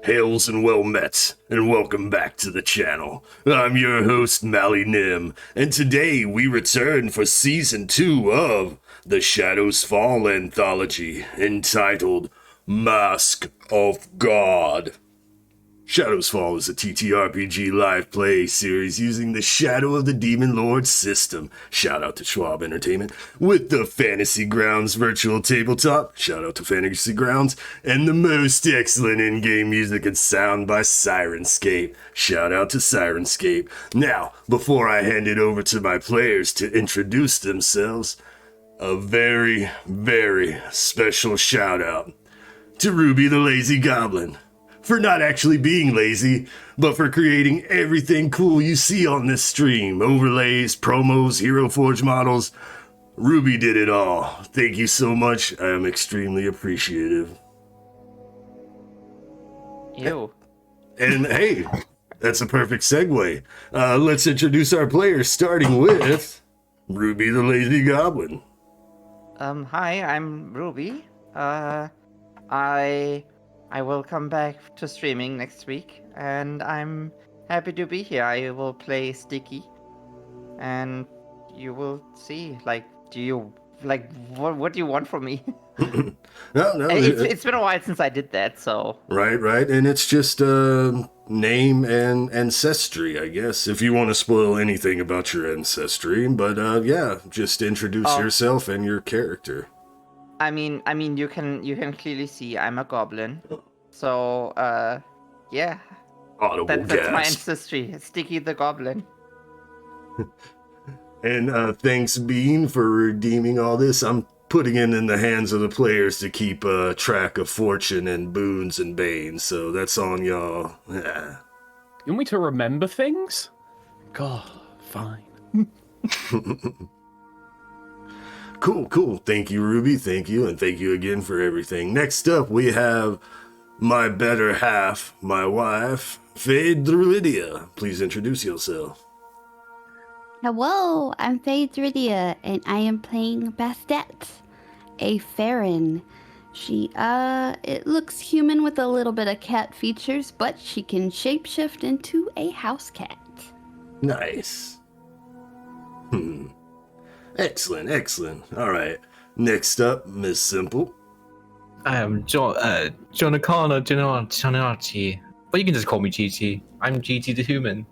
Hails and well met, and welcome back to the channel. I'm your host, Mally Nim, and today we return for Season 2 of the Shadows Fall anthology, entitled Mask of God. Shadows Fall is a TTRPG live play series using the Shadow of the Demon Lord system. Shout out to Schwab Entertainment. With the Fantasy Grounds virtual tabletop. Shout out to Fantasy Grounds. And the most excellent in-game music and sound by Sirenscape. Shout out to Sirenscape. Now, before I hand it over to my players to introduce themselves, a very, very special shout out to Ruby the Lazy Goblin. For not actually being lazy, but for creating everything cool you see on this stream. Overlays, promos, Hero Forge models. Ruby did it all. Thank you so much. I am extremely appreciative. Ew. And hey, that's a perfect segue. Let's introduce our players, starting with Ruby the Lazy Goblin. Hi, I'm Ruby. I will come back to streaming next week, and I'm happy to be here. I will play Sticky, and you will see. What do you want from me? No, It's been a while since I did that, so. Right, and it's just name and ancestry, I guess, if you want to spoil anything about your ancestry. But yeah, just introduce yourself and your character. I mean, you can clearly see I'm a goblin. So, yeah. Audible That's my gasp. ancestry, Sticky the Goblin. And thanks, Bean, for redeeming all this. I'm putting it in the hands of the players to keep track of fortune and boons and banes, so that's on y'all. Yeah. You want me to remember things? God, fine. Cool. Thank you, Ruby. Thank you, and thank you again for everything. Next up, we have my better half, my wife, Faye Druidia. Please introduce yourself. Hello, I'm Faye Druidia, and I am playing Bastet, a Ferren. She, it looks human with a little bit of cat features, but she can shapeshift into a house cat. Nice. Excellent. All right. Next up, Miss Simple. I am Gioconda, but you can just call me GG. I'm GG the human.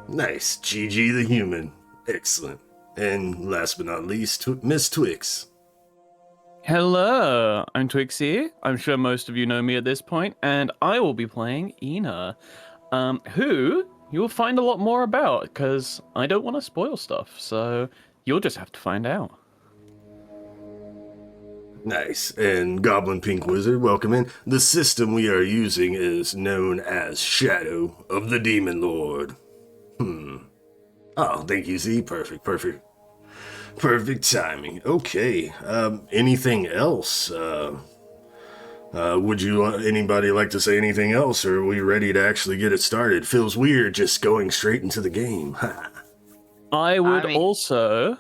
Nice. GG the human. Excellent. And last but not least, Miss Twix. Hello, I'm Twixie. I'm sure most of you know me at this point, and I will be playing Eena, who you will find a lot more about, because I don't want to spoil stuff, so you'll just have to find out. Nice. And Goblin Pink Wizard, welcome in. The system we are using is known as Shadow of the Demon Lord. Oh, thank you, Z. Perfect timing. Okay. Anything else? Would anybody like to say anything else, or are we ready to actually get it started? Feels weird just going straight into the game. I would also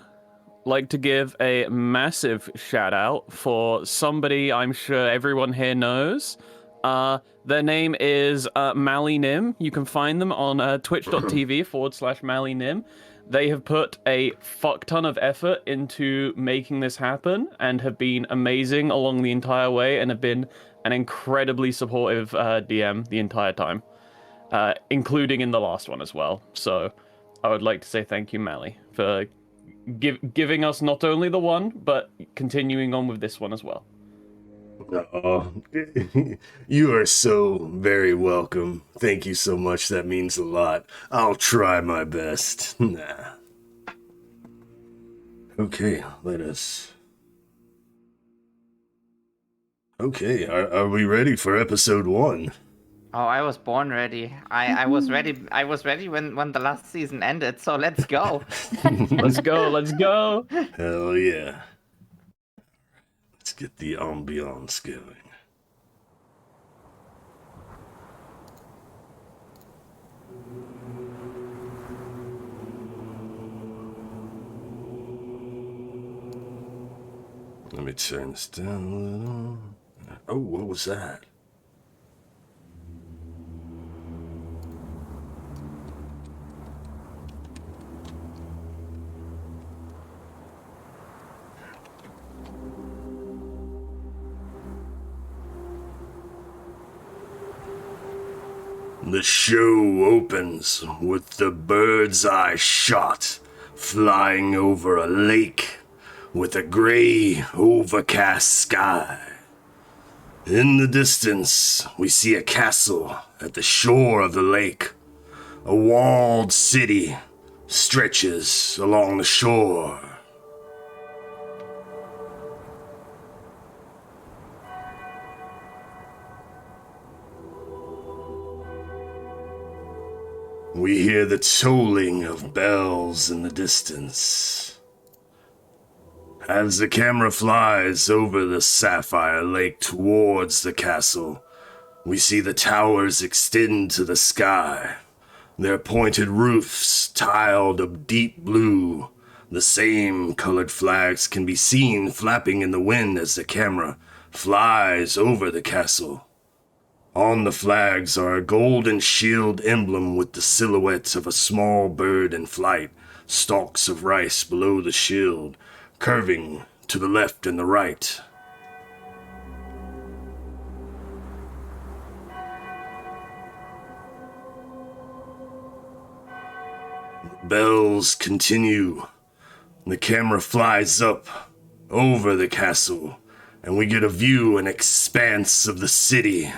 like to give a massive shout out for somebody I'm sure everyone here knows. Their name is Mally Nim. You can find them on twitch.tv/Mally Nim. They have put a fuck ton of effort into making this happen and have been amazing along the entire way and have been an incredibly supportive DM the entire time, including in the last one as well. So I would like to say thank you, Mally, for giving us not only the one, but continuing on with this one as well. Oh, you are so very welcome. Thank you so much. That means a lot. I'll try my best. Okay, Okay, are we ready for episode 1? Oh, I was born ready. I was ready. I was ready when the last season ended. So let's go. Let's go. Hell yeah. Let's get the ambiance going. Let me turn this down a little. Oh, what was that? The show opens with the bird's eye shot flying over a lake with a gray, overcast sky. In the distance, we see a castle at the shore of the lake. A walled city stretches along the shore. We hear the tolling of bells in the distance. As the camera flies over the sapphire lake towards the castle, we see the towers extend to the sky, their pointed roofs tiled of deep blue. The same colored flags can be seen flapping in the wind as the camera flies over the castle. On the flags are a golden shield emblem with the silhouette of a small bird in flight, stalks of rice below the shield, curving to the left and the right. The bells continue. The camera flies up over the castle, and we get a view and expanse of the city.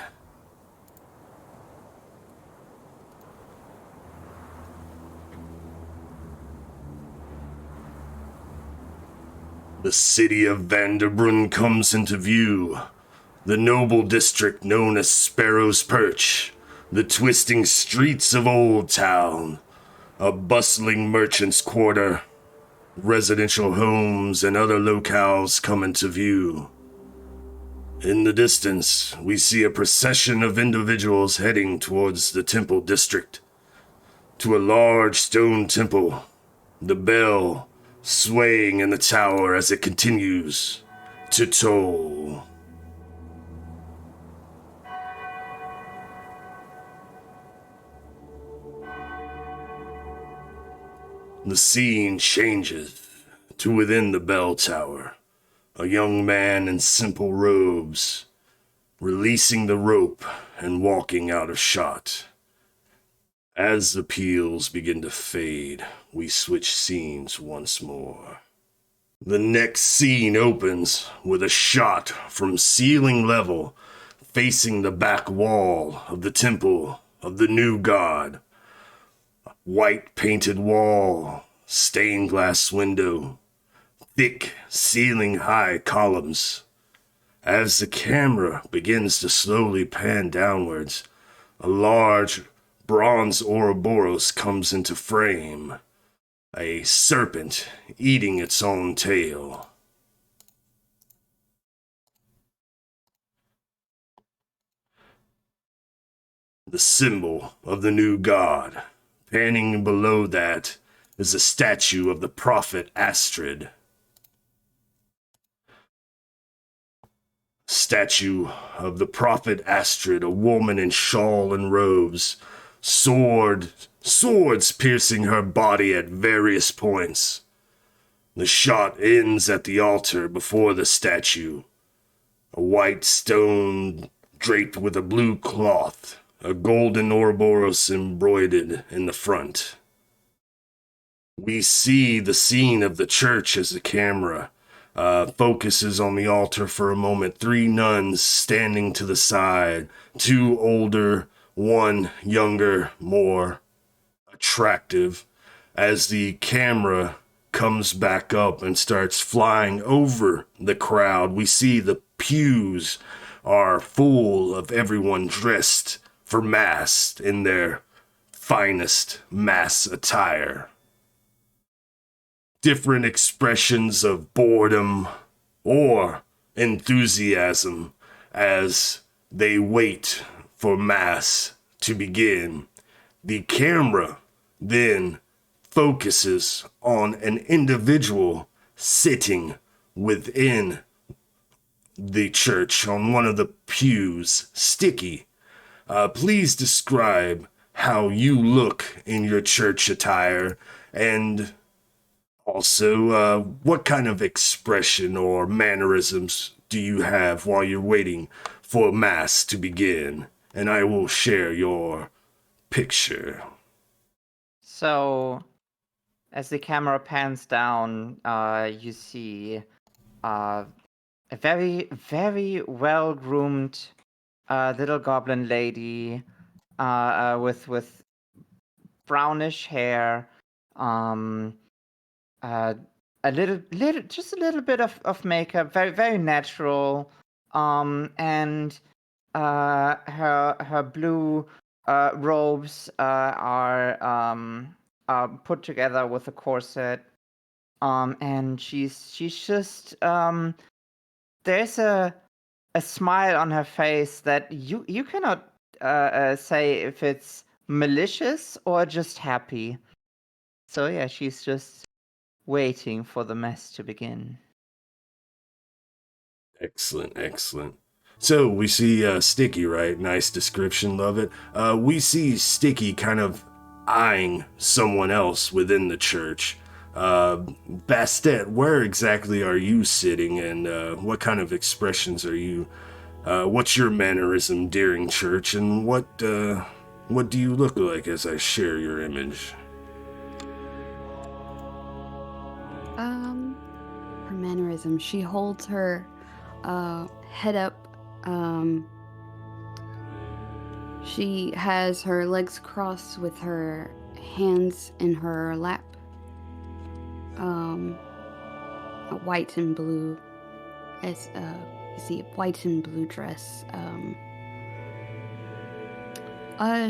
The city of Vanderbrunn comes into view, the noble district known as Sparrow's Perch, the twisting streets of Old Town, a bustling merchant's quarter, residential homes and other locales come into view. In the distance, we see a procession of individuals heading towards the temple district, to a large stone temple, the bell swaying in the tower as it continues to toll. The scene changes to within the bell tower, a young man in simple robes, releasing the rope and walking out of shot. As the peals begin to fade, we switch scenes once more. The next scene opens with a shot from ceiling level facing the back wall of the temple of the new god. White painted wall, stained glass window, thick ceiling high columns. As the camera begins to slowly pan downwards, a large bronze Ouroboros comes into frame, a serpent eating its own tail. The symbol of the new god. Panning below that is a statue of the prophet Astrid. Statue of the prophet Astrid, a woman in shawl and robes, swords piercing her body at various points. The shot ends at the altar before the statue. A white stone draped with a blue cloth, a golden Ouroboros embroidered in the front. We see the scene of the church as the camera focuses on the altar for a moment. 3 nuns standing to the side, 2 older, 1 younger, more attractive. As the camera comes back up and starts flying over the crowd, we see the pews are full of everyone dressed for mass in their finest mass attire. Different expressions of boredom or enthusiasm as they wait for mass to begin. The camera then focuses on an individual sitting within the church on one of the pews, Sticky. Please describe how you look in your church attire, and also what kind of expression or mannerisms do you have while you're waiting for mass to begin? And I will share your picture. So, as the camera pans down, you see a very, very well-groomed little goblin lady with brownish hair, a just a little bit of makeup, very, very natural, and her blue robes are put together with a corset, and she's just there's a smile on her face that you cannot say if it's malicious or just happy. So yeah, she's just waiting for the mess to begin. Excellent, excellent. So we see Sticky, right? Nice description, love it. We see Sticky kind of eyeing someone else within the church. Bastet, where exactly are you sitting, and what kind of expressions are you? What's your mannerism during church, and what do you look like as I share your image? Her mannerism. She holds her head up. She has her legs crossed with her hands in her lap. A white and blue, as you see, white and blue dress.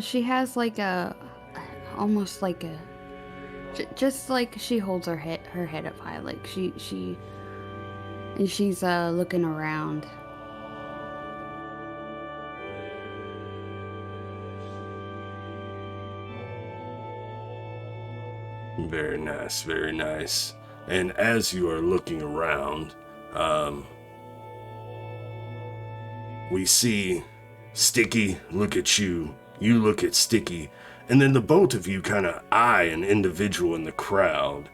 She has like almost like just like she holds her head up high, like she's looking around. Very nice, very nice. And as you are looking around, we see Sticky look at you, you look at Sticky, and then the both of you kind of eye an individual in the crowd.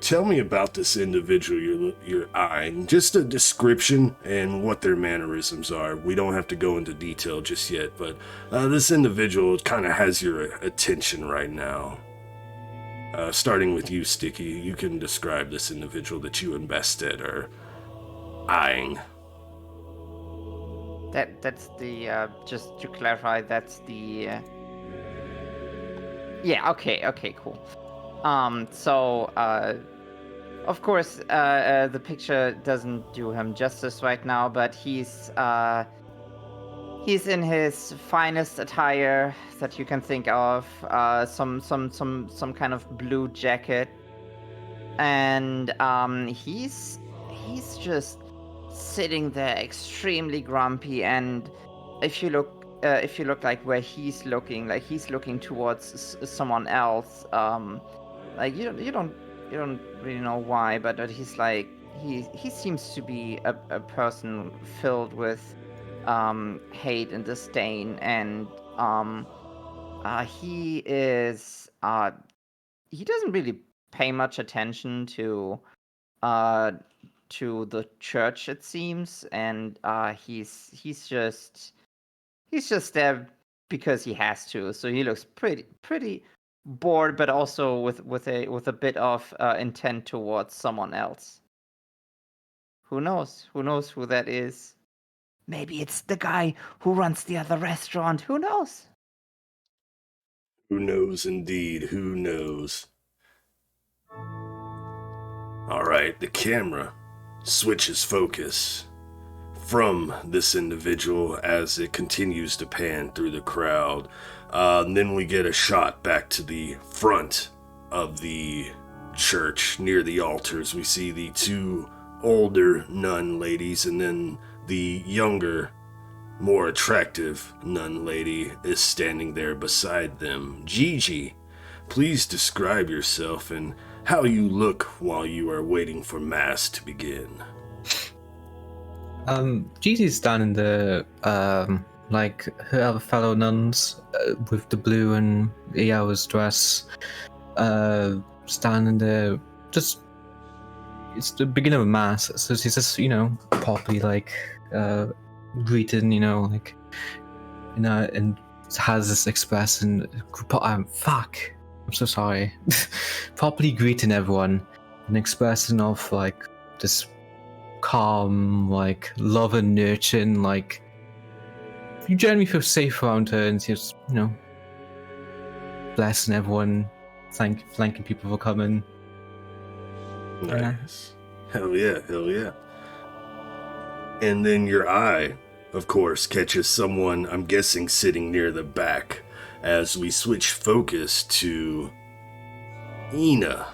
Tell me about this individual you're eyeing, just a description and what their mannerisms are. We don't have to go into detail just yet, but this individual kind of has your attention right now. Starting with you, Sticky, you can describe this individual that you and Bastet are eyeing. That's the just to clarify, that's the yeah, okay, cool. So of course the picture doesn't do him justice right now, but he's in his finest attire that you can think of. Some kind of blue jacket, and he's just sitting there extremely grumpy. And if you look like where he's looking, like he's looking towards someone else. Like you don't really know why, but he's like he seems to be a person filled with hate and disdain, and he doesn't really pay much attention to the church, it seems, and he's just there because he has to. So he looks pretty bored, but also with a bit of intent towards someone else. Who knows who that is? Maybe it's the guy who runs the other restaurant. Who knows? Who knows indeed, who knows? Alright, the camera switches focus from this individual as it continues to pan through the crowd. Then we get a shot back to the front of the church near the altars. We see the two older nun ladies, and then the younger, more attractive nun lady is standing there beside them. GiGi, please describe yourself and how you look while you are waiting for Mass to begin. GiGi's standing there, like her other fellow nuns, with the blue and yellow's dress, standing there, just, it's the beginning of Mass, so she's just, properly, like, greeting, like, in has this expression. Fuck. I'm so sorry. Properly greeting everyone, an expression of like this calm, like love and nurturing, like you generally feel safe around her, and she's blessing everyone, thanking people for coming. Nice. Hell yeah, hell yeah. And then your eye, of course, catches someone, I'm guessing, sitting near the back, as we switch focus to Eena.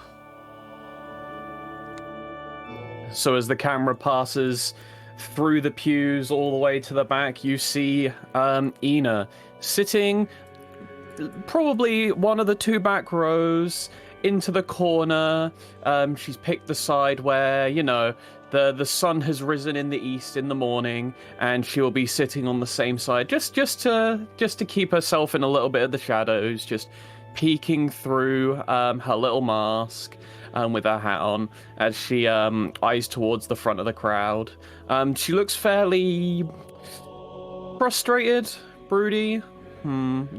So as the camera passes through the pews all the way to the back, you see Eena sitting probably one of the two back rows into the corner. She's picked the side where, the sun has risen in the east in the morning, and she'll be sitting on the same side, just to keep herself in a little bit of the shadows, just peeking through her little mask with her hat on as she eyes towards the front of the crowd. She looks fairly frustrated, broody,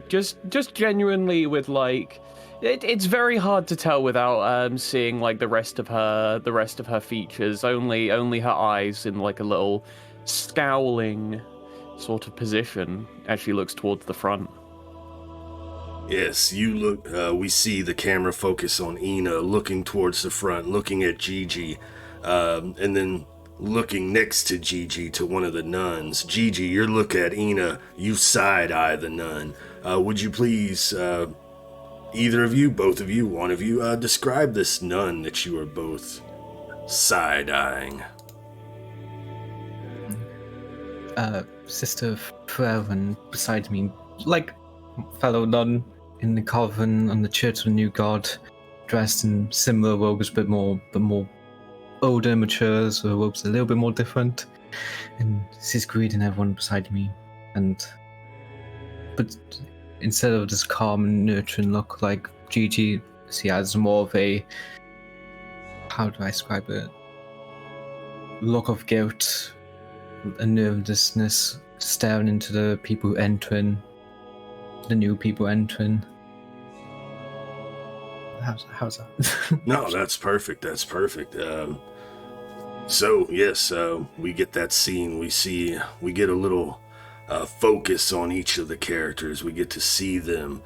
just genuinely with like. It's very hard to tell without seeing like the rest of her features. Only her eyes in like a little scowling sort of position as she looks towards the front. Yes, you look. We see the camera focus on Eena, looking towards the front, looking at GiGi, and then looking next to GiGi to one of the nuns. GiGi, you look at Eena. You side eye the nun. Would you please? Either of you, both of you, one of you, describe this nun that you are both side-eyeing. Sister Ferren beside me, like fellow nun in the coven on the Church of the New God, dressed in similar robes, but more older, mature, so her robes a little bit more different. And she's greeting everyone beside me, but instead of this calm and nurturing look like GiGi, she has more of a, how do I describe it? Look of guilt, a nervousness, staring into the people entering, the new people entering. How's that? No, that's perfect. That's perfect. So yes, we get that scene. We get a little focus on each of the characters. We get to see them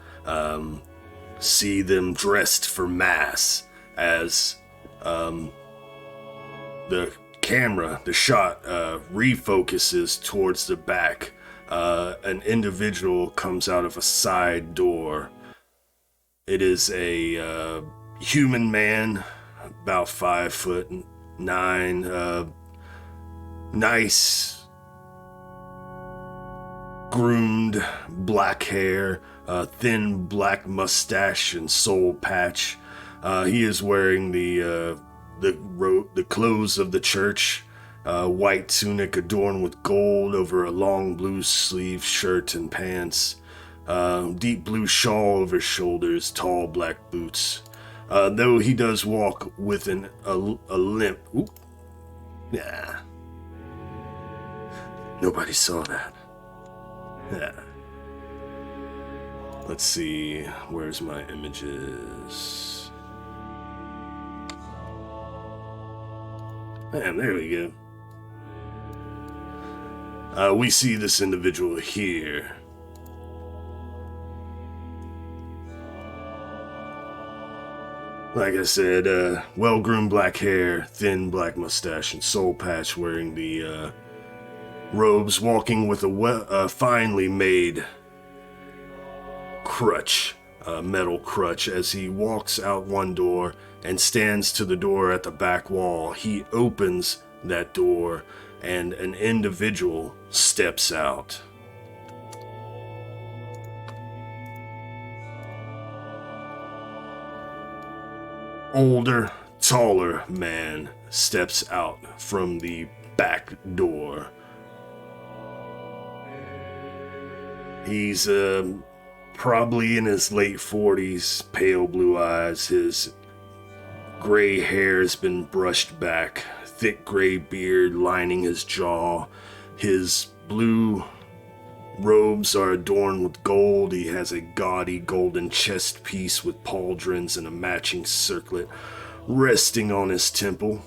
dressed for mass as the camera, the shot refocuses towards the back. An individual comes out of a side door. It is a human man, about 5'9", nice groomed black hair, thin black mustache and soul patch. He is wearing the clothes of the church, white tunic adorned with gold over a long blue sleeve shirt and pants, deep blue shawl over his shoulders, tall black boots. Though he does walk with a limp. Oop. Yeah. Nobody saw that. Yeah. Let's see, where's my images? And there we go. We see this individual here. Like I said, well-groomed black hair, thin black mustache, and soul patch, wearing the robes, walking with a finely made crutch, metal crutch. As he walks out one door and stands to the door at the back wall, he opens that door and an individual steps out. Older, taller man steps out from the back door. He's probably in his late 40s, pale blue eyes. His gray hair has been brushed back, thick gray beard lining his jaw. His blue robes are adorned with gold. He has a gaudy golden chest piece with pauldrons and a matching circlet resting on his temple.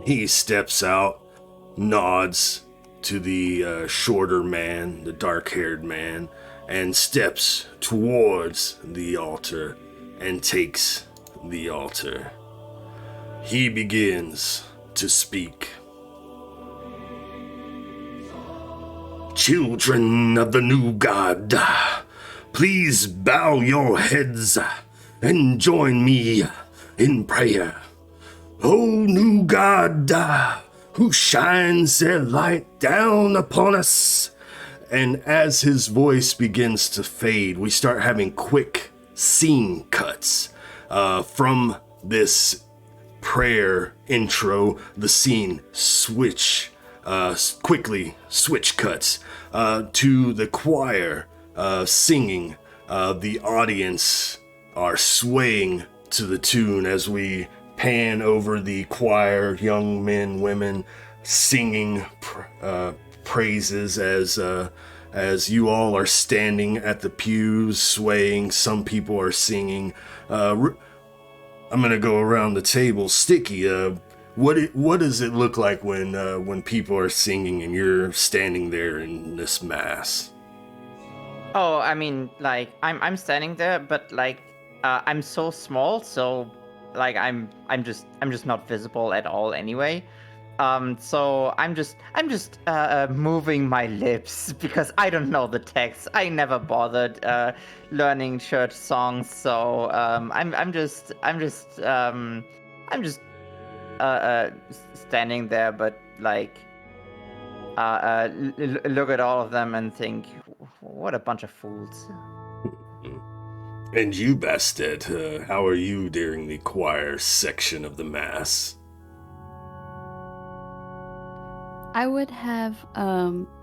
He steps out, nods to the shorter man, the dark-haired man, and steps towards the altar and takes the altar. He begins to speak. Children of the new god, please bow your heads and join me in prayer. O new god, who shines their light down upon us. And as his voice begins to fade, we start having quick scene cuts from this prayer intro. The scene quickly switch cuts to the choir singing. The audience are swaying to the tune as we pan over the choir, young men, women singing praises as you all are standing at the pews swaying. Some people are singing. I'm gonna go around the table. Sticky, what does it look like when people are singing and you're standing there in this mass? Oh, I mean, like I'm standing there, but like I'm so small, so like I'm just not visible at all anyway. So I'm just moving my lips because I don't know the text. I never bothered learning church songs, so I'm just standing there, but like look at all of them and think, what a bunch of fools. And you, Bastet, how are you during the choir section of the mass? I would have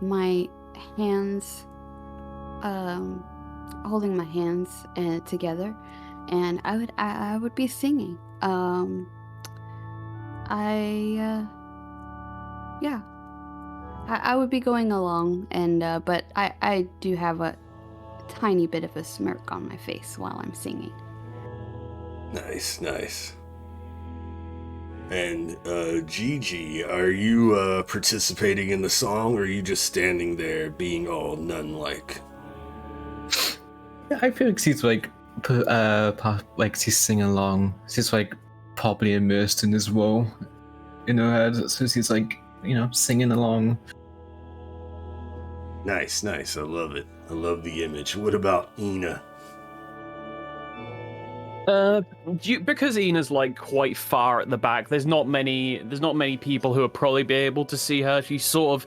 my hands, holding my hands together, and I would be singing. I would be going along, and but I do have a tiny bit of a smirk on my face while I'm singing. Nice. And GiGi, are you participating in the song, or are you just standing there being all nun-like? Yeah, I feel like she's like she's singing along. She's like probably immersed in this role in her head, so she's like, singing along. Nice. I love it. I love the image. What about Eena? Because Eena's like quite far at the back, there's not many people who would probably be able to see her. She's sort of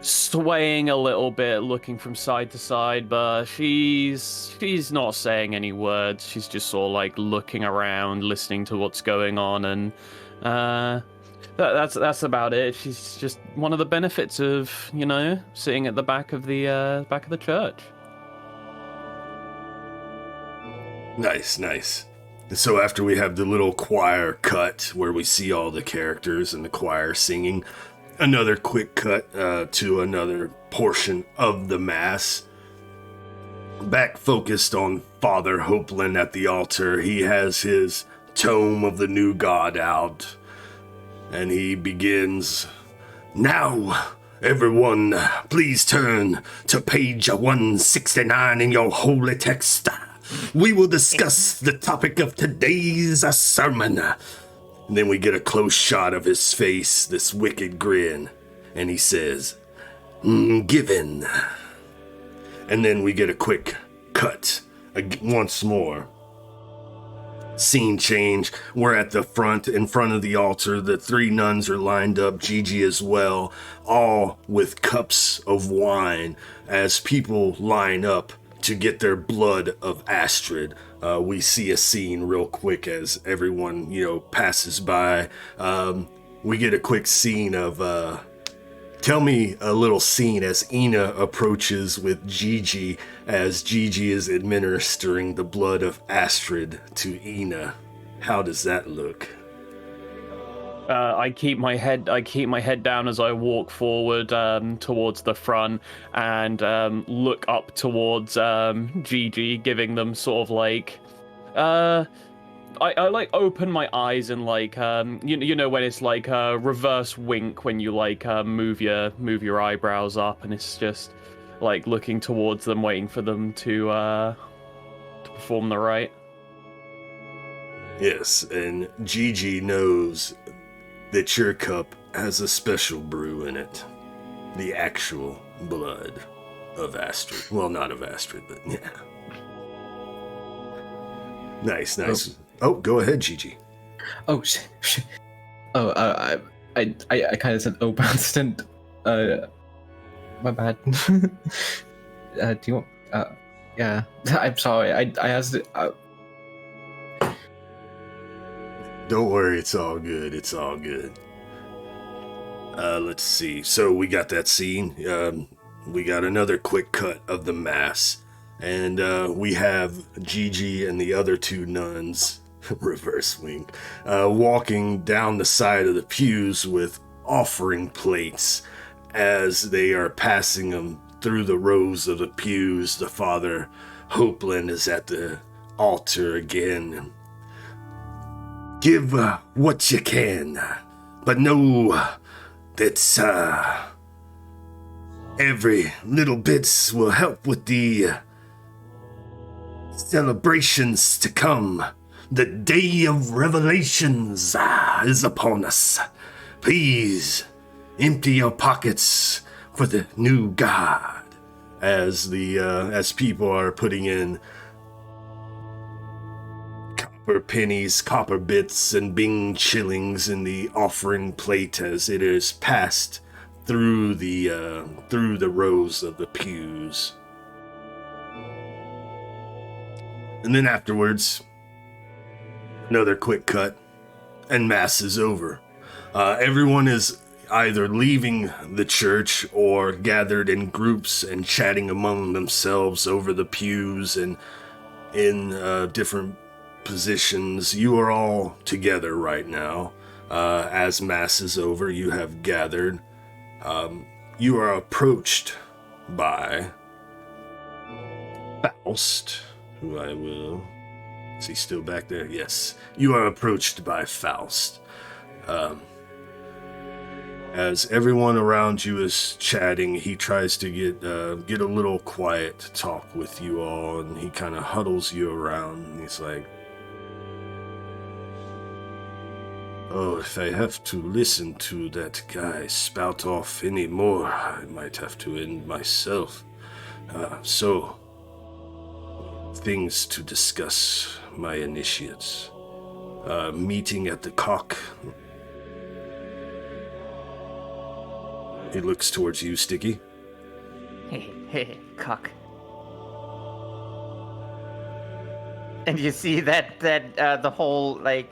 swaying a little bit, looking from side to side, but she's not saying any words. She's just sort of like looking around, listening to what's going on, and that's about it. She's just one of the benefits of sitting at the back of the church. Nice. So after we have the little choir cut where we see all the characters and the choir singing, another quick cut to another portion of the mass. Back focused on Father Hopeland at the altar. He has his tome of the new god out, and he begins, "Now, everyone, please turn to page 169 in your holy text. We will discuss the topic of today's sermon." And then we get a close shot of his face, this wicked grin, and he says, "Given." And then we get a quick cut once more. Scene change. We're at the front, in front of the altar. The three nuns are lined up, GiGi as well, all with cups of wine as people line up to get their blood of Astrid. We see a scene real quick as everyone, passes by. We get a quick scene of, tell me a little scene as Eena approaches with GiGi as GiGi is administering the blood of Astrid to Eena. How does that look? I keep my head down as I walk forward towards the front and look up towards GiGi, giving them sort of like I like open my eyes and like you know when it's like a reverse wink when you like move your eyebrows up, and it's just like looking towards them, waiting for them to perform the rite. Yes, and GiGi knows that your cup has a special brew in it. The actual blood of Astrid. Well, not of Astrid, but yeah. Nice. Oh, go ahead, GiGi. Oh, shit. Oh, I kind of said, oh, Bastet. My bad. Do you want, yeah. I'm sorry, I asked it, Don't worry, it's all good. Let's see. So we got that scene. We got another quick cut of the mass. And we have GiGi and the other two nuns, reverse wink, walking down the side of the pews with offering plates. As they are passing them through the rows of the pews, the Father Hopelin is at the altar again. Give what you can, but know that every little bit will help with the celebrations to come. The day of revelations is upon us. Please empty your pockets for the new god. As people are putting in copper pennies, copper bits, and Bing shillings in the offering plate as it is passed through the rows of the pews. And then afterwards, another quick cut, and mass is over. Everyone is either leaving the church or gathered in groups and chatting among themselves over the pews and in different positions. You are all together right now. As mass is over, you have gathered. You are approached by Faust, who I will... Is he still back there? Yes. You are approached by Faust. As everyone around you is chatting, he tries to get a little quiet to talk with you all, and he kind of huddles you around, and he's like, "Oh, if I have to listen to that guy spout off any more, I might have to end myself. So, things to discuss, my initiates. Meeting at the Cock." He looks towards you, Sticky. Hey, Cock. And you see that the whole like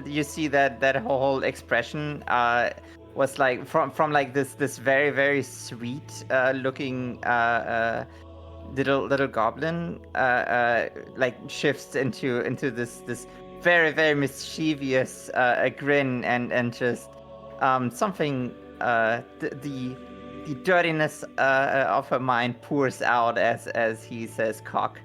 you see that whole expression was like from like this very very sweet looking little goblin like shifts into this very very mischievous grin and just something the dirtiness of her mind pours out as he says cock.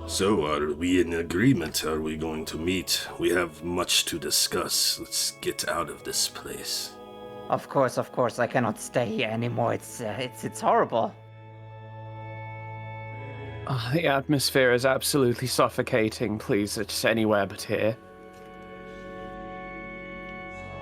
So, are we in agreement? Are we going to meet? We have much to discuss. Let's get out of this place. Of course, I cannot stay here anymore. It's horrible. The atmosphere is absolutely suffocating. Please, it's anywhere but here.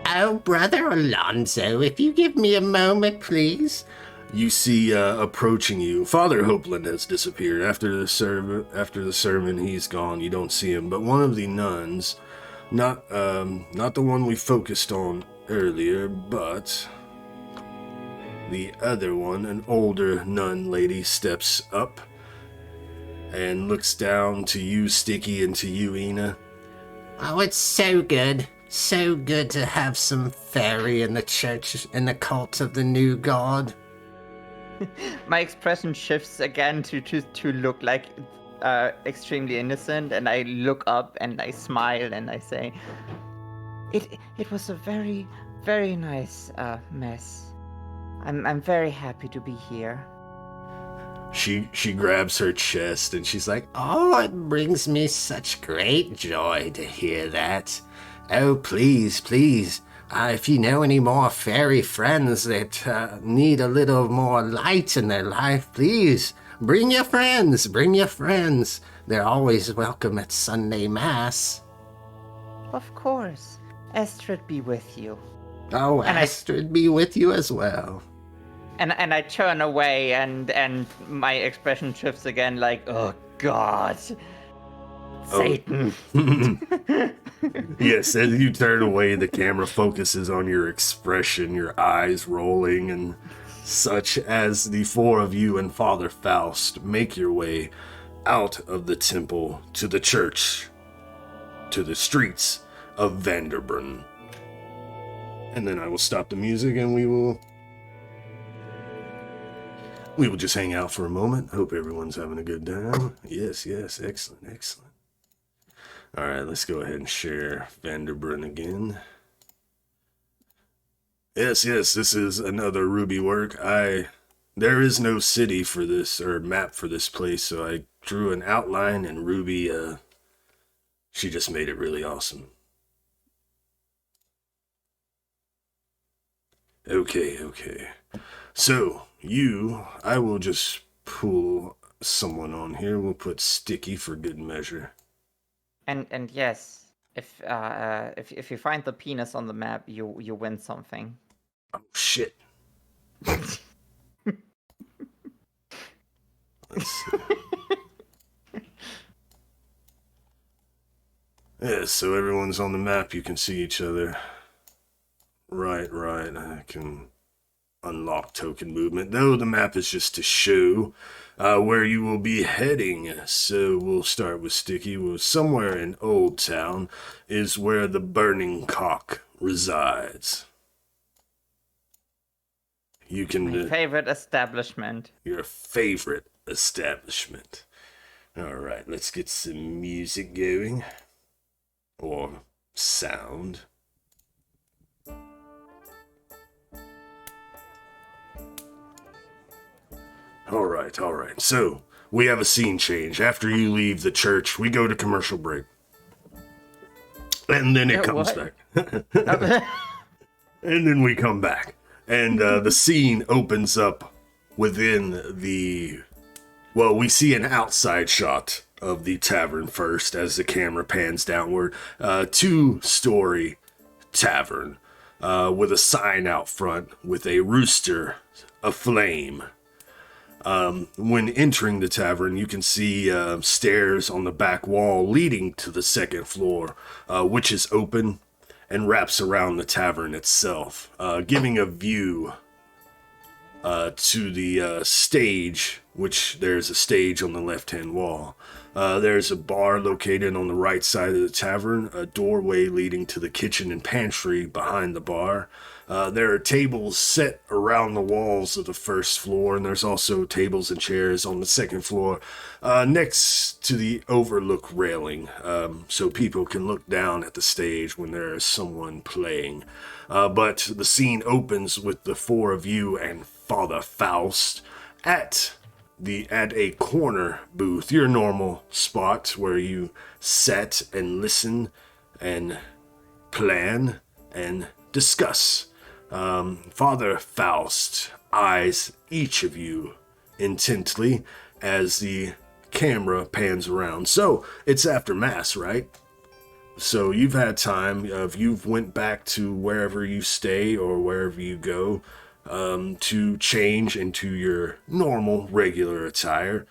Oh, Brother Alonso, if you give me a moment, please. You see approaching you. Father Hopelin has disappeared. After the sermon, he's gone. You don't see him. But one of the nuns, not the one we focused on earlier, but the other one, an older nun lady, steps up and looks down to you, Sticky, and to you, Eena. Oh, it's so good. So good to have some fairy in the church, in the cult of the new god. My expression shifts again to look like extremely innocent, and I look up and I smile and I say, "It was a very, very nice mess. I'm very happy to be here." She grabs her chest and she's like, Oh, it brings me such great joy to hear that. Oh, please, please, if you know any more fairy friends that need a little more light in their life, please, bring your friends, bring your friends. They're always welcome at Sunday Mass. Of course. Estrid be with you. Oh, And Astrid be with you as well. And I turn away and my expression shifts again like, oh God. Satan. yes, as you turn away, the camera focuses on your expression, your eyes rolling, and such as the four of you and Father Faust make your way out of the temple to the church, to the streets of Vanderbrunn. And then I will stop the music and we will just hang out for a moment. Hope everyone's having a good time. Yes, excellent. All right, let's go ahead and share Vanderbrunn again. Yes, this is another Ruby work. There is no city for this, or map for this place, so I drew an outline, and Ruby, she just made it really awesome. Okay. So, I will just pull someone on here. We'll put Sticky for good measure. And yes, if you find the penis on the map, you win something. Oh shit. Let's see. Yeah, so everyone's on the map. You can see each other. Right. I can unlock token movement, though the map is just to show where you will be heading. So we'll start with Sticky. Well, somewhere in Old Town is where the Burning Cock resides. You can... My favorite establishment. Your favorite establishment. Alright, let's get some music going. Or sound. Alright. So, we have a scene change. After you leave the church, we go to commercial break. And then it comes back. And then we come back. And the scene opens up within the... Well, we see an outside shot of the tavern first as the camera pans downward. Two-story tavern with a sign out front with a rooster aflame. When entering the tavern, you can see stairs on the back wall leading to the second floor, which is open and wraps around the tavern itself, giving a view to the stage, which there's a stage on the left-hand wall. There's a bar located on the right side of the tavern, a doorway leading to the kitchen and pantry behind the bar. There are tables set around the walls of the first floor, and there's also tables and chairs on the second floor next to the overlook railing, so people can look down at the stage when there is someone playing. But the scene opens with the four of you and Father Faust at a corner booth, your normal spot where you sit and listen and plan and discuss. Father Faust eyes each of you intently as the camera pans around. So, it's after Mass, right? So you've had time, you've went back to wherever you stay or wherever you go to change into your normal, regular attire.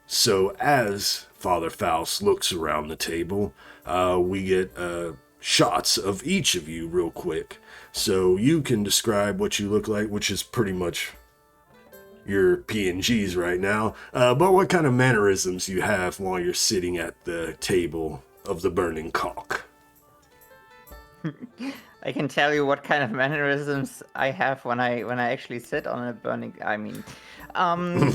So as Father Faust looks around the table, we get shots of each of you real quick. So you can describe what you look like, which is pretty much your PNGs right now. But what kind of mannerisms you have while you're sitting at the table of the Burning Cock? I can tell you what kind of mannerisms I have when I actually sit on a burning. I mean, I'm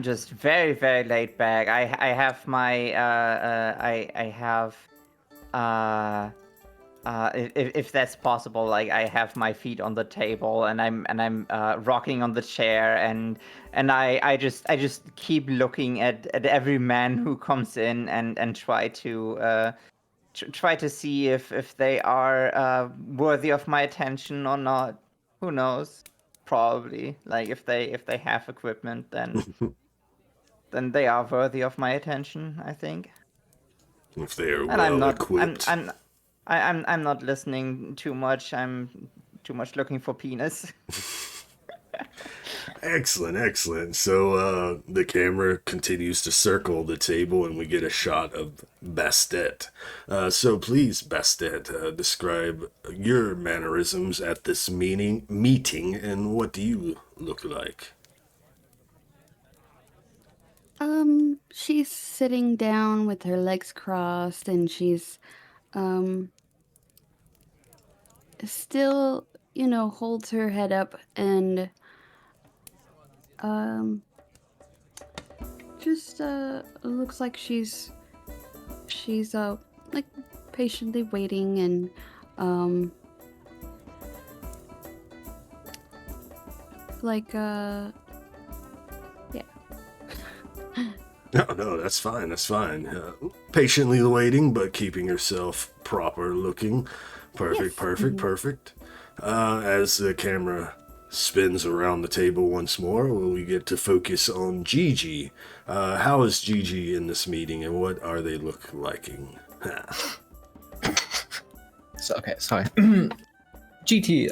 just very very laid back. I have my I have if that's possible, like I have my feet on the table and I'm rocking on the chair and I just keep looking at every man who comes in and try to try to see if they are worthy of my attention or not. Who knows? Probably. Like if they have equipment, then they are worthy of my attention, I think. If they are And I'm well not equipped. I'm not listening too much. I'm too much looking for penis. Excellent, excellent. So the camera continues to circle the table and we get a shot of Bastet. So please, Bastet, describe your mannerisms at this meeting and what do you look like? She's sitting down with her legs crossed and she's still, holds her head up and just looks like she's like patiently waiting and yeah. No, that's fine, that's fine. Patiently waiting, but keeping yourself proper looking. Perfect, Yes. perfect, perfect. As the camera spins around the table once more, we get to focus on GiGi. How is GiGi in this meeting, and what are they liking? So, okay, sorry. GT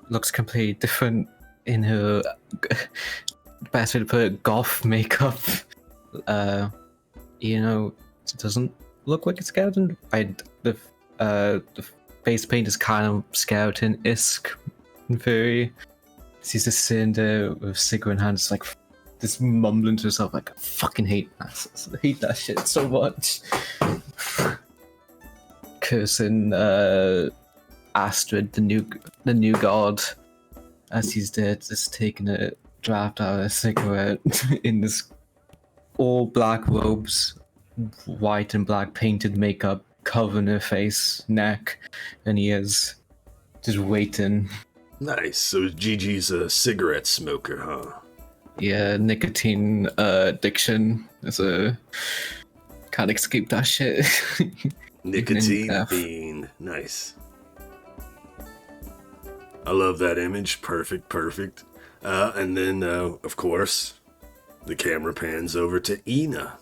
looks completely different in her, better to put it, goth makeup. It doesn't look like a skeleton. The face paint is kind of skeleton-esque. Very. She's just sitting there with a cigarette in hand, just like just mumbling to herself, like, I fucking hate that. I hate that shit so much. Cursing Astrid, the new god, as he's there, just taking a draft out of a cigarette in this all black robes, white and black painted makeup, covering her face, neck, and he is just waiting. Nice. So GiGi's a cigarette smoker, huh? Yeah, nicotine addiction is a can't escape that shit. Nicotine fiend. Nice. I love that image. Perfect, perfect. And then, of course, the camera pans over to Eena.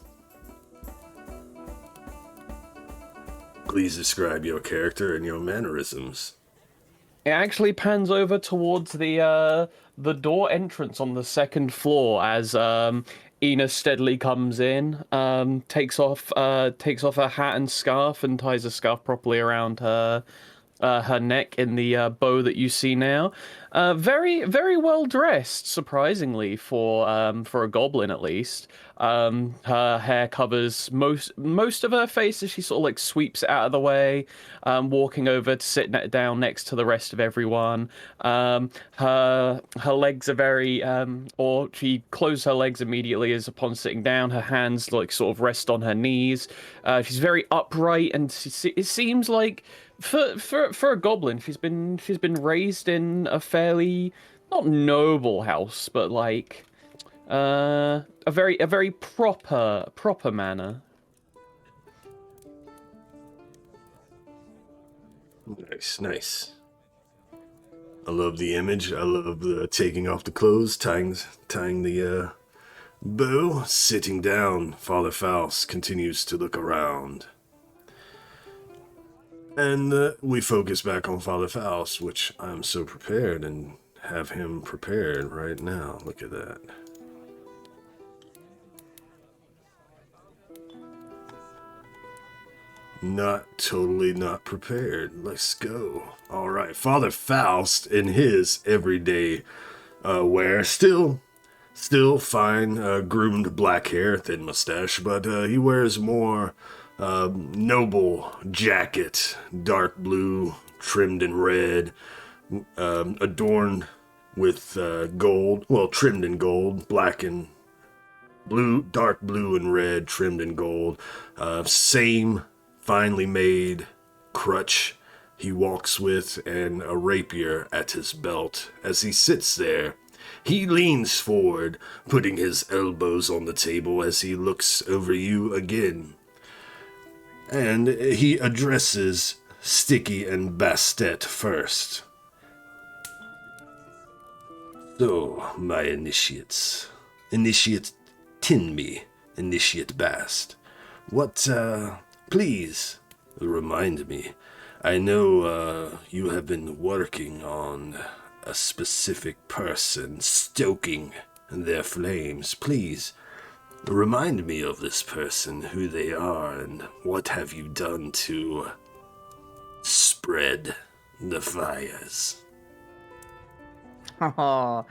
Please describe your character and your mannerisms. It actually pans over towards the door entrance on the second floor as Eena steadily comes in, takes off her hat and scarf and ties a scarf properly around her neck in the bow that you see now. Very, very well dressed, surprisingly for a goblin at least. Her hair covers most of her face as she sort of like sweeps it out of the way, walking over to sit down next to the rest of everyone. Her legs are very, or she closes her legs immediately as upon sitting down. Her hands like sort of rest on her knees. She's very upright, and it seems like for a goblin, she's been raised in a fairly not noble house, but like a very proper manner. Nice, nice. I love the image. I love the taking off the clothes, tying the bow, sitting down. Father Faust continues to look around. And we focus back on Father Faust, which I'm so prepared and have him prepared right now. Look at that. Totally not prepared. Let's go. All right, Father Faust in his everyday wear, still fine, groomed black hair, thin mustache, but he wears more noble jacket, dark blue, trimmed in red, adorned with gold, well, trimmed in gold, black and blue, dark blue and red, trimmed in gold. Same finely made crutch he walks with, and a rapier at his belt. As he sits there, he leans forward, putting his elbows on the table as he looks over you again. And he addresses Sticky and Bastet first. So, my initiates. Initiate Tinme, Initiate Bast. What, please, remind me. I know, you have been working on a specific person, stoking their flames. Please, remind me of this person, who they are, and what have you done to spread the fires. You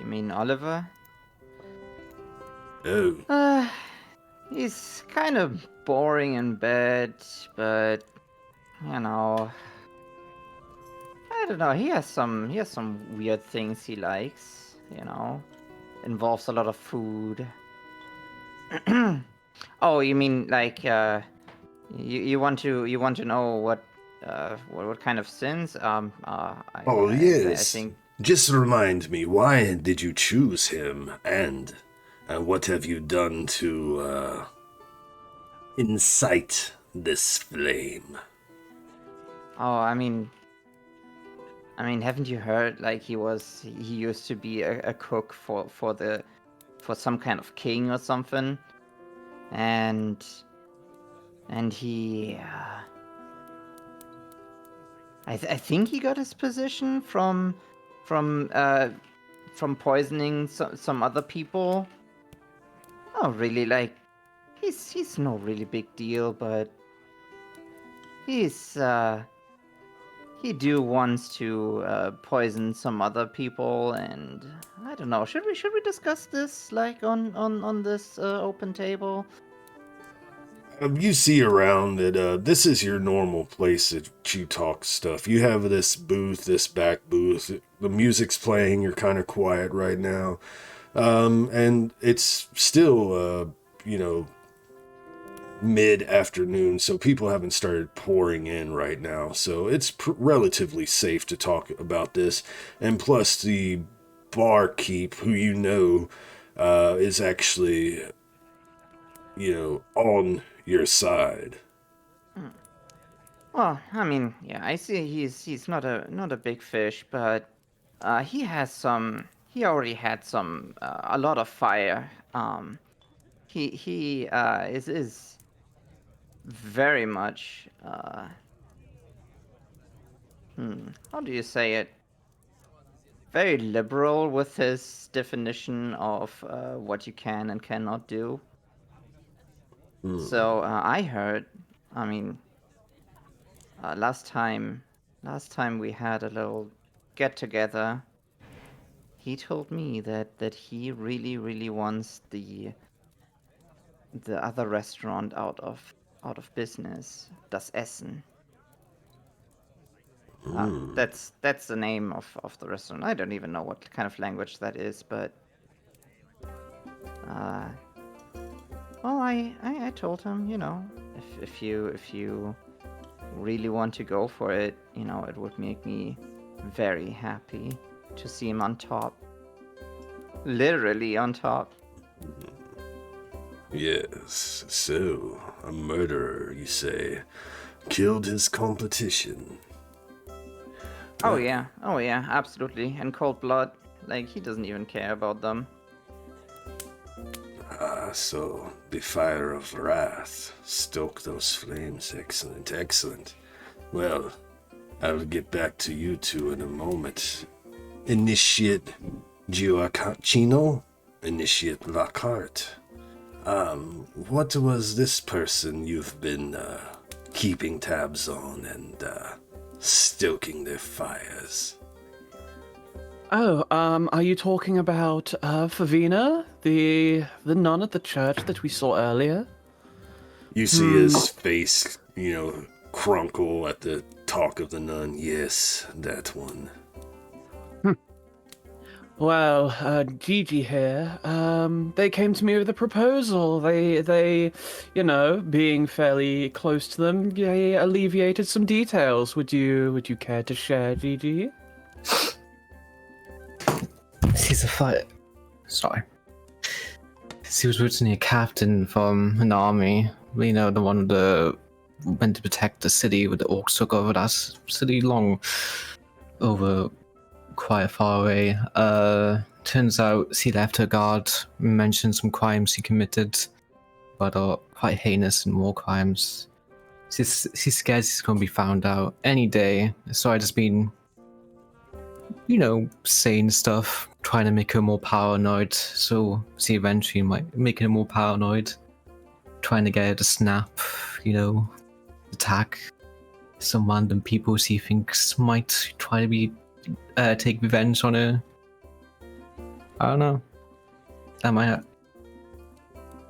mean Oliver? Oh, He's kind of boring in bed, but you know, I don't know. He has some weird things he likes. You know, involves a lot of food. Oh, you mean like you want to know what kind of sins? Yes. I think. Just remind me, why did you choose him, and what have you done to incite this flame? Oh, I mean, haven't you heard? Like he used to be a cook for some kind of king or something, and he. I think he got his position from poisoning some other people. Oh, really? Like he's no really big deal, but he's he do wants to poison some other people, and I don't know. Should we discuss this like on this open table? You see around that this is your normal place that you talk stuff. You have this booth, this back booth. The music's playing. You're kind of quiet right now, and it's still mid-afternoon, so people haven't started pouring in right now. So it's relatively safe to talk about this. And plus, the barkeep, who is actually on your side. Well, I mean, yeah, I see he's not a big fish, but he already had a lot of fire. He is very much how do you say it? Very liberal with his definition of what you can and cannot do. So I heard. I mean, last time we had a little get together, he told me that he really wants the other restaurant out of business. Das Essen. That's the name of the restaurant. I don't even know what kind of language that is, but well, I told him, if you really want to go for it, it would make me very happy to see him on top. Literally on top. Yes, so, a murderer, you say, killed his competition. Oh yeah, absolutely. In cold blood. Like, he doesn't even care about them. So, the fire of wrath. Stoke those flames. Excellent. Well, I'll get back to you two in a moment. Initiate Gioacchino, Initiate Lockhart. What was this person you've been keeping tabs on and stoking their fires? Oh, are you talking about Favina, the nun at the church that we saw earlier? You see his face, crunkle at the talk of the nun. Yes, that one. Well, GiGi here, they came to me with a proposal. They, being fairly close to them, they alleviated some details. Would you care to share, GiGi? He's a fight. Sorry. He was originally a captain from an army. The one that went to protect the city with the orcs took over that city quite far away. Turns out he left her guard, mentioned some crimes he committed, but are quite heinous and war crimes. She's scared he's going to be found out any day, so I just been, saying stuff, trying to make her more paranoid, so she eventually might make her more paranoid, trying to get her to snap, attack some random people she thinks might try to take revenge on her. I don't know. That might have...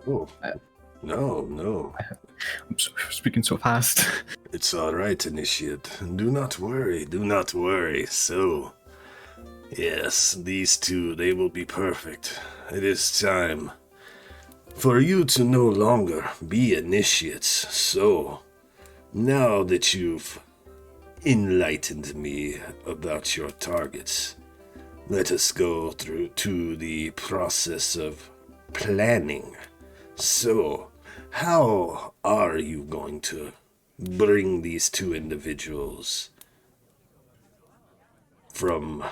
Oh, no. I'm sorry for speaking so fast. It's alright, Initiate. Do not worry. So, yes, these two, they will be perfect. It is time for you to no longer be initiates. So, now that you've enlightened me about your targets, let us go through to the process of planning. So, how are you going to bring these two individuals from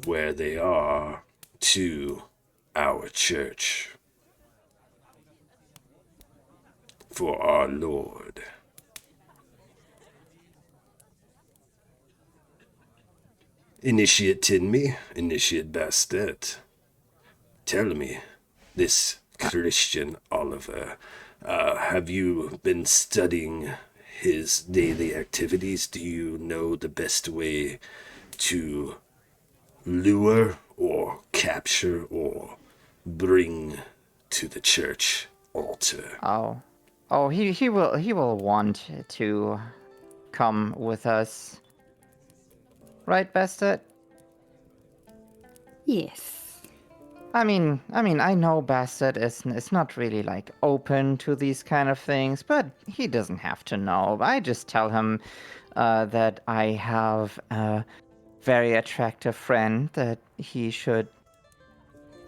where they are to our church for our Lord? Initiate Tinme, Initiate Bastet, tell me, this Christian Oliver, have you been studying his daily activities? Do you know the best way to lure or capture or bring to the church altar? He will want to come with us. Right, Bastet? Yes. I mean, I know Bastet is not really like open to these kind of things, but he doesn't have to know. I just tell him that I have a very attractive friend that he should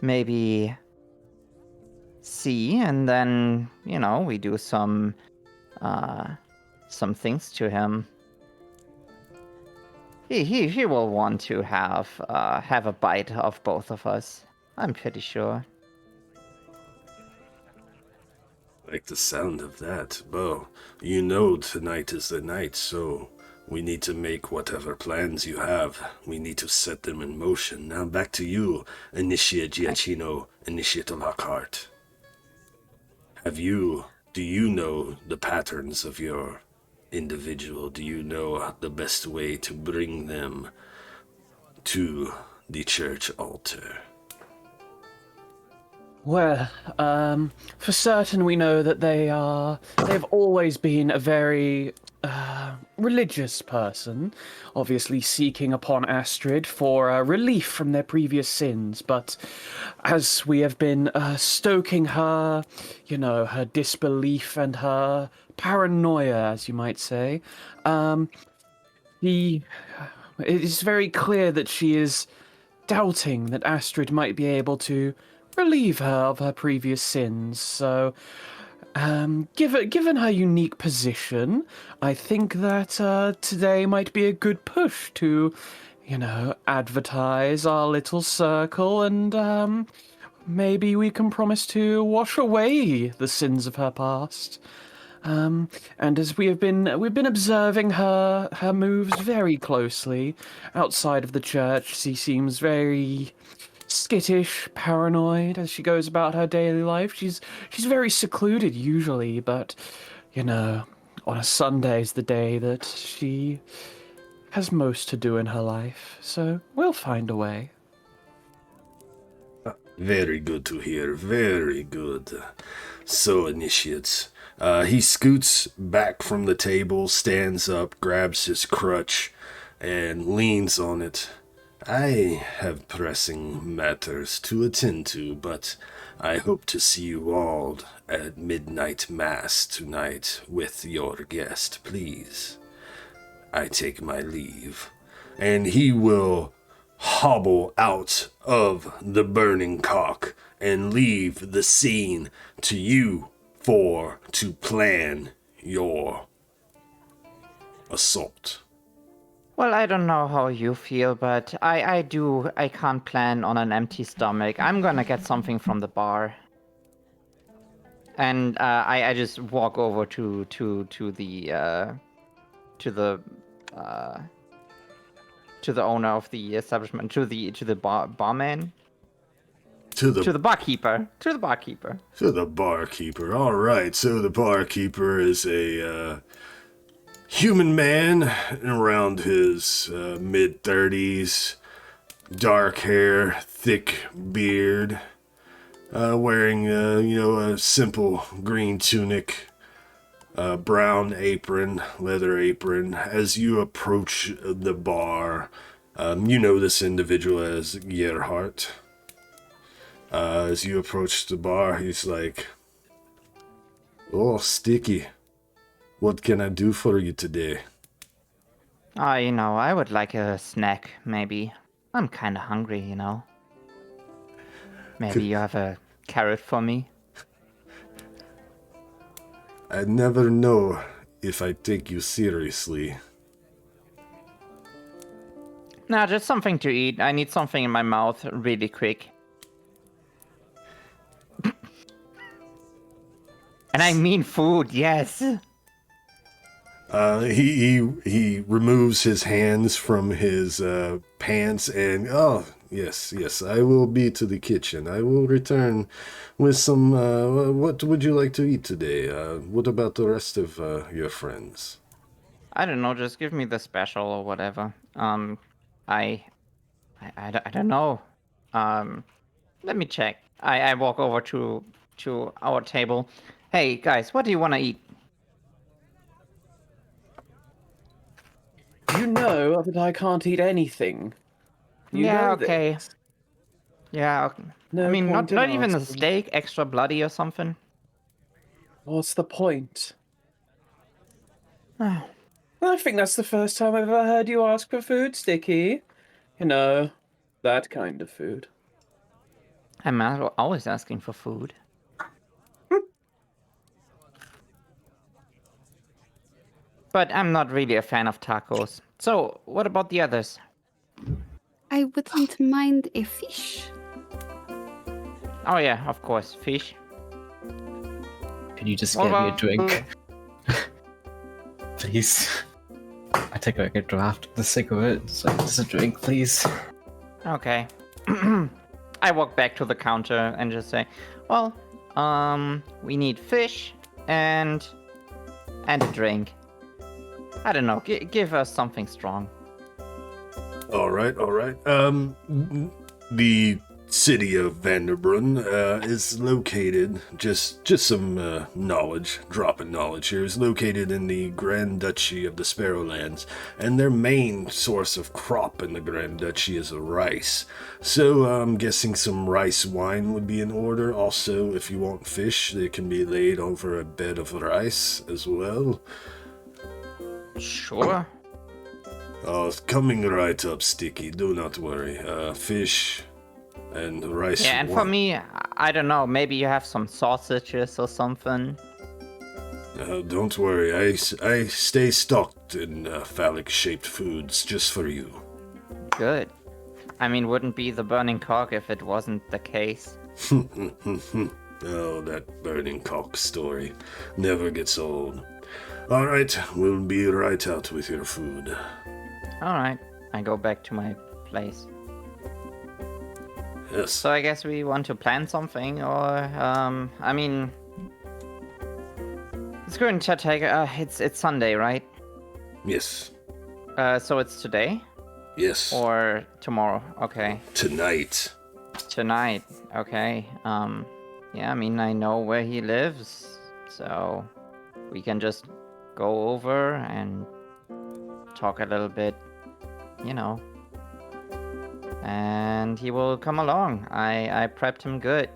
maybe see, and then we do some things to him. He will want to have a bite of both of us. I'm pretty sure. Like the sound of that. Well, tonight is the night, so we need to make whatever plans you have. We need to set them in motion. Now back to you, Initiate Gioacchino, Initiate Lockhart. Do you know the patterns of your individual? Do you know the best way to bring them to the church altar? Well, for certain we know that they've always been a very religious person, obviously seeking upon Astrid for relief from their previous sins, but as we have been stoking her, her disbelief and her paranoia, as you might say, it is very clear that she is doubting that Astrid might be able to relieve her of her previous sins. So, given her unique position, I think that today might be a good push to, advertise our little circle, and maybe we can promise to wash away the sins of her past. And as we've been observing her moves very closely outside of the church, she seems very skittish, paranoid as she goes about her daily life. She's very secluded usually, but on a Sunday is the day that she has most to do in her life, so we'll find a way. Very good to hear. Very good. So, initiates. He scoots back from the table, stands up, grabs his crutch, and leans on it. I have pressing matters to attend to, but I hope to see you all at midnight mass tonight with your guest, please. I take my leave. And he will hobble out of the burning cock and leave the scene to you four to plan your assault. Well, I don't know how you feel, but I can't plan on an empty stomach. I'm gonna get something from the bar. And I just walk over to the owner of the establishment, to the barman. To the barkeeper. To the barkeeper. To the barkeeper. All right. So the barkeeper is a human man around his mid-30s, dark hair, thick beard, wearing a simple green tunic, brown apron, leather apron. As you approach the bar, you know this individual as Gerhardt. As you approach the bar, he's like, "Oh, Sticky, what can I do for you today?" I would like a snack, maybe. I'm kinda hungry, Maybe you have a carrot for me? I never know if I take you seriously. Nah, just something to eat. I need something in my mouth really quick. And I mean food, yes. He removes his hands from his pants and yes, I will be to the kitchen. I will return with some. What would you like to eat today? What about the rest of your friends? I don't know. Just give me the special or whatever. I don't know. Let me check. I walk over to our table. Hey guys, what do you want to eat? You know that I can't eat anything. You know okay. this. Yeah, okay. No I mean, point not in even a asking. steak, extra bloody or something. What's the point? Oh. I think that's the first time I've ever heard you ask for food, Sticky. That kind of food. I'm always asking for food. But I'm not really a fan of tacos. So, what about the others? I wouldn't mind a fish. Oh yeah, of course, fish. Could you just What get me a about- drink? Please. I take like a draft of the cigarette, so just a drink, please. Okay. I walk back to the counter and just say, well, we need fish and a drink. I don't know, give us something strong. All right. The city of Vanderbrunn is located, just some dropping knowledge here, is located in the Grand Duchy of the Sparrowlands, and their main source of crop in the Grand Duchy is rice. So I'm guessing some rice wine would be in order. Also, if you want fish, they can be laid over a bed of rice as well. Sure. Coming right up, Sticky, do not worry. Fish and rice. Yeah, and for me, I don't know, maybe you have some sausages or something. Don't worry, I stay stocked in phallic-shaped foods just for you. Good. I mean, wouldn't be the burning cock if it wasn't the case. Oh, that burning cock story never gets old. All right, we'll be right out with your food. All right, I go back to my place. Yes. So I guess we want to plan something, or I mean, it's going to take. It's Sunday, right? Yes. So it's today Yes. or tomorrow? Okay. Tonight. Tonight. Okay. Yeah, I mean, I know where he lives, so we can just go over and talk a little bit, you know. And he will come along. I prepped him good.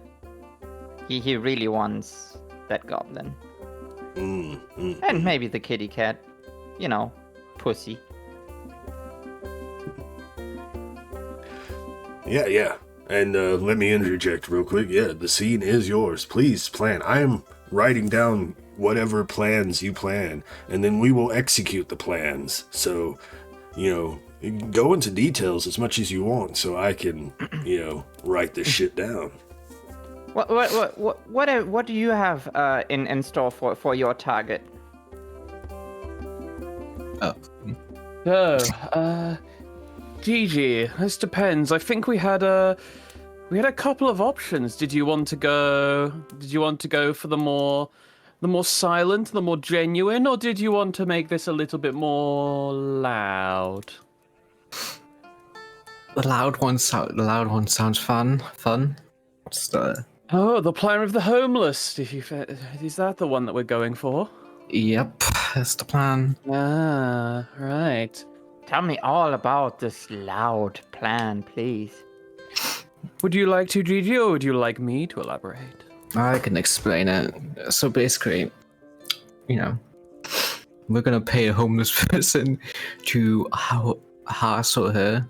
He really wants that goblin. And maybe the kitty cat. You know, pussy. Yeah. And let me interject real quick. Yeah, the scene is yours. Please plan. I am writing down whatever plans you plan, and then we will execute the plans. So, go into details as much as you want, so I can, write this shit down. What do you have in store for your target? GiGi, this depends. I think we had a couple of options. Did you want to go for the more silent, the more genuine, or did you want to make this a little bit more loud? The loud one sounds fun. Oh, the plan of the homeless. Is that the one that we're going for? Yep, that's the plan. Ah, right. Tell me all about this loud plan, please. Would you like to, GiGi, or would you like me to elaborate? I can explain it. So basically, we're gonna pay a homeless person to hassle her,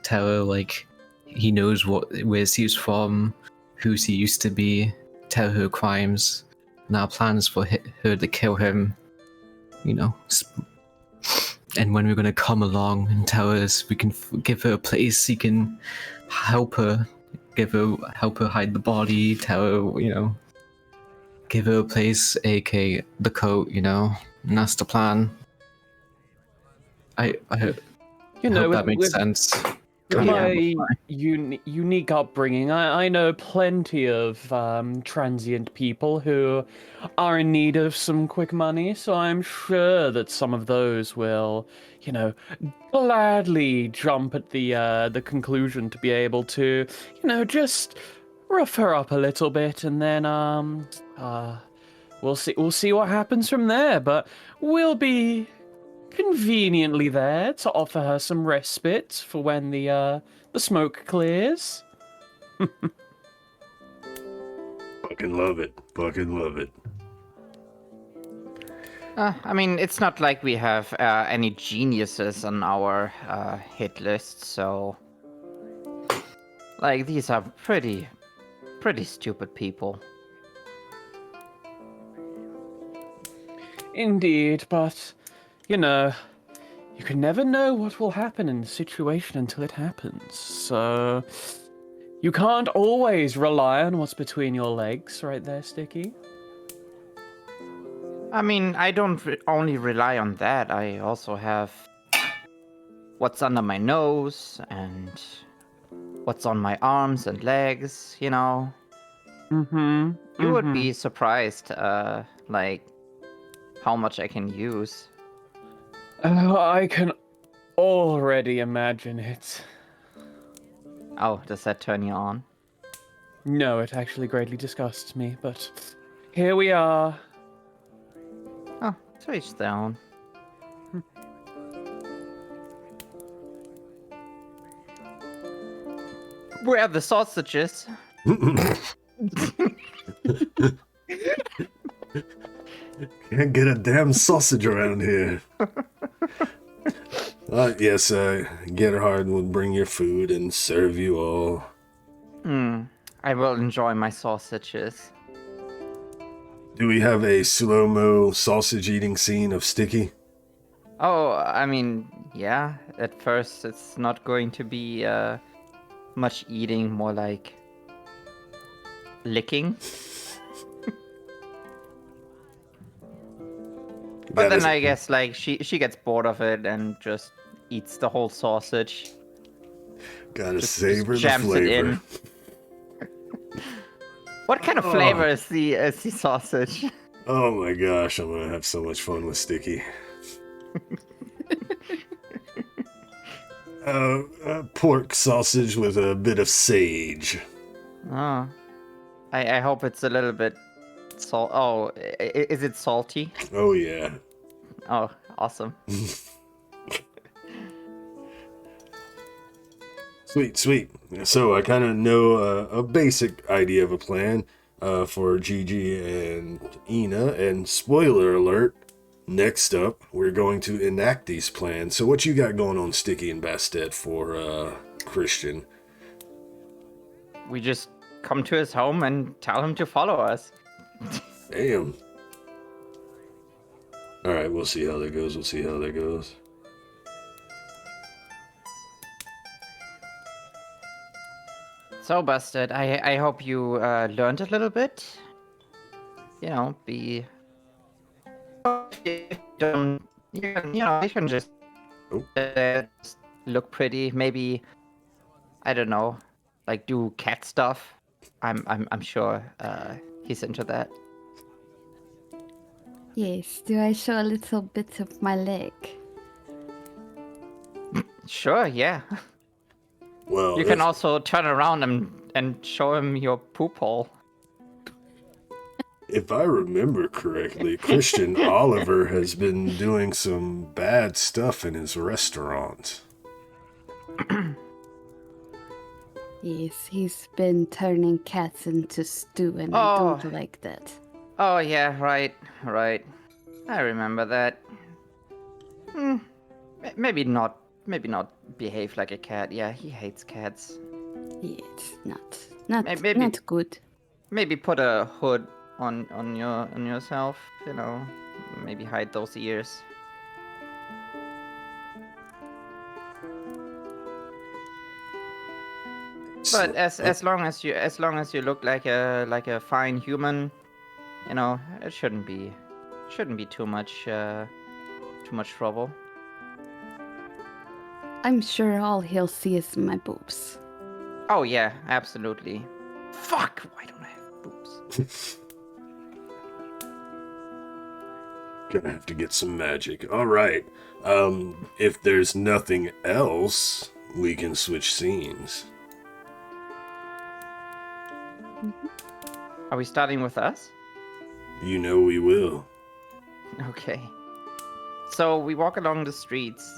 tell her like he knows where she's from, who she used to be, tell her crimes, and our plans for her to kill him. And when we're gonna come along and tell us, we can give her a place. He can help her, help her hide the body. Tell her, give her a place, aka the coat. And that's the plan. I hope that makes sense. With my unique upbringing, I know plenty of transient people who are in need of some quick money, so I'm sure that some of those will, gladly jump at the conclusion to be able to, just rough her up a little bit, and then we'll see what happens from there. But we'll be conveniently there to offer her some respite for when the smoke clears. Fucking love it. I mean, it's not like we have any geniuses on our hit list, so like these are pretty stupid people. Indeed, but you can never know what will happen in the situation until it happens. So you can't always rely on what's between your legs, right there, Sticky? I mean, I don't only rely on that. I also have what's under my nose and what's on my arms and legs, You would be surprised, like, how much I can use. Oh, I can already imagine it. Oh, does that turn you on? No, it actually greatly disgusts me, but here we are. Oh, to each their own. Where are the sausages? Can't get a damn sausage around here. Yes, Gerhard will bring your food and serve you all. I will enjoy my sausages. Do we have a slow-mo sausage eating scene of Sticky? Oh, I mean, yeah. At first, it's not going to be much eating, more like licking. But then I guess like she gets bored of it and just eats the whole sausage. Gotta savor the flavor. It in. What kind of flavor is the sausage? Oh my gosh, I'm gonna have so much fun with Sticky. Pork sausage with a bit of sage. Oh, I hope it's a little bit salt. Oh, is it salty? Oh, yeah. Oh, awesome. Sweet. So I kind of know a basic idea of a plan for GiGi and Eena, and spoiler alert, next up, we're going to enact these plans. So what you got going on, Sticky and Bastet, for Christian? We just come to his home and tell him to follow us. Damn. Alright, we'll see how that goes. So, Bastet, I hope you learned a little bit. You know, you can just look pretty. Maybe, I don't know, like do cat stuff. I'm sure he's into that. Yes, do I show a little bit of my leg? Sure, yeah. Well, You can also turn around and show him your poop hole. if I remember correctly, Christian Oliver has been doing some bad stuff in his restaurant. Yes, he's been turning cats into stew, and I don't like that. Oh yeah, right. I remember that. Maybe not behave like a cat. Yeah, he hates cats. Yeah, it's not good. Maybe put a hood on yourself, you know. Maybe hide those ears. But as long as you look like a fine human, you know, it shouldn't be too much trouble. I'm sure all he'll see is my boobs. Oh yeah, absolutely. Fuck! Why don't I have boobs? Gonna have to get some magic. Alright. If there's nothing else, we can switch scenes. Are we starting with us? You know we will. Okay. So we walk along the streets.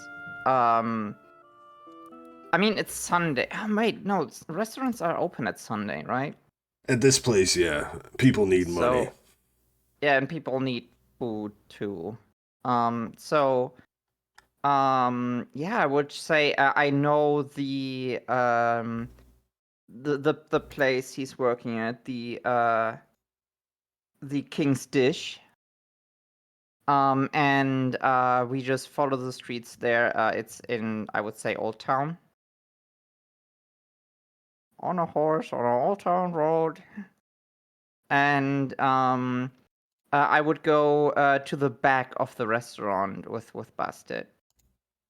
I mean, it's Sunday. Oh, wait, no, restaurants are open at Sunday, right? At this place, yeah. People need money. Yeah, and people need food too. Yeah, I would say I know the place he's working at, the King's Dish. And we just follow the streets there. It's in, I would say, Old Town. On a horse on an Old Town road. And I would go to the back of the restaurant with Bastet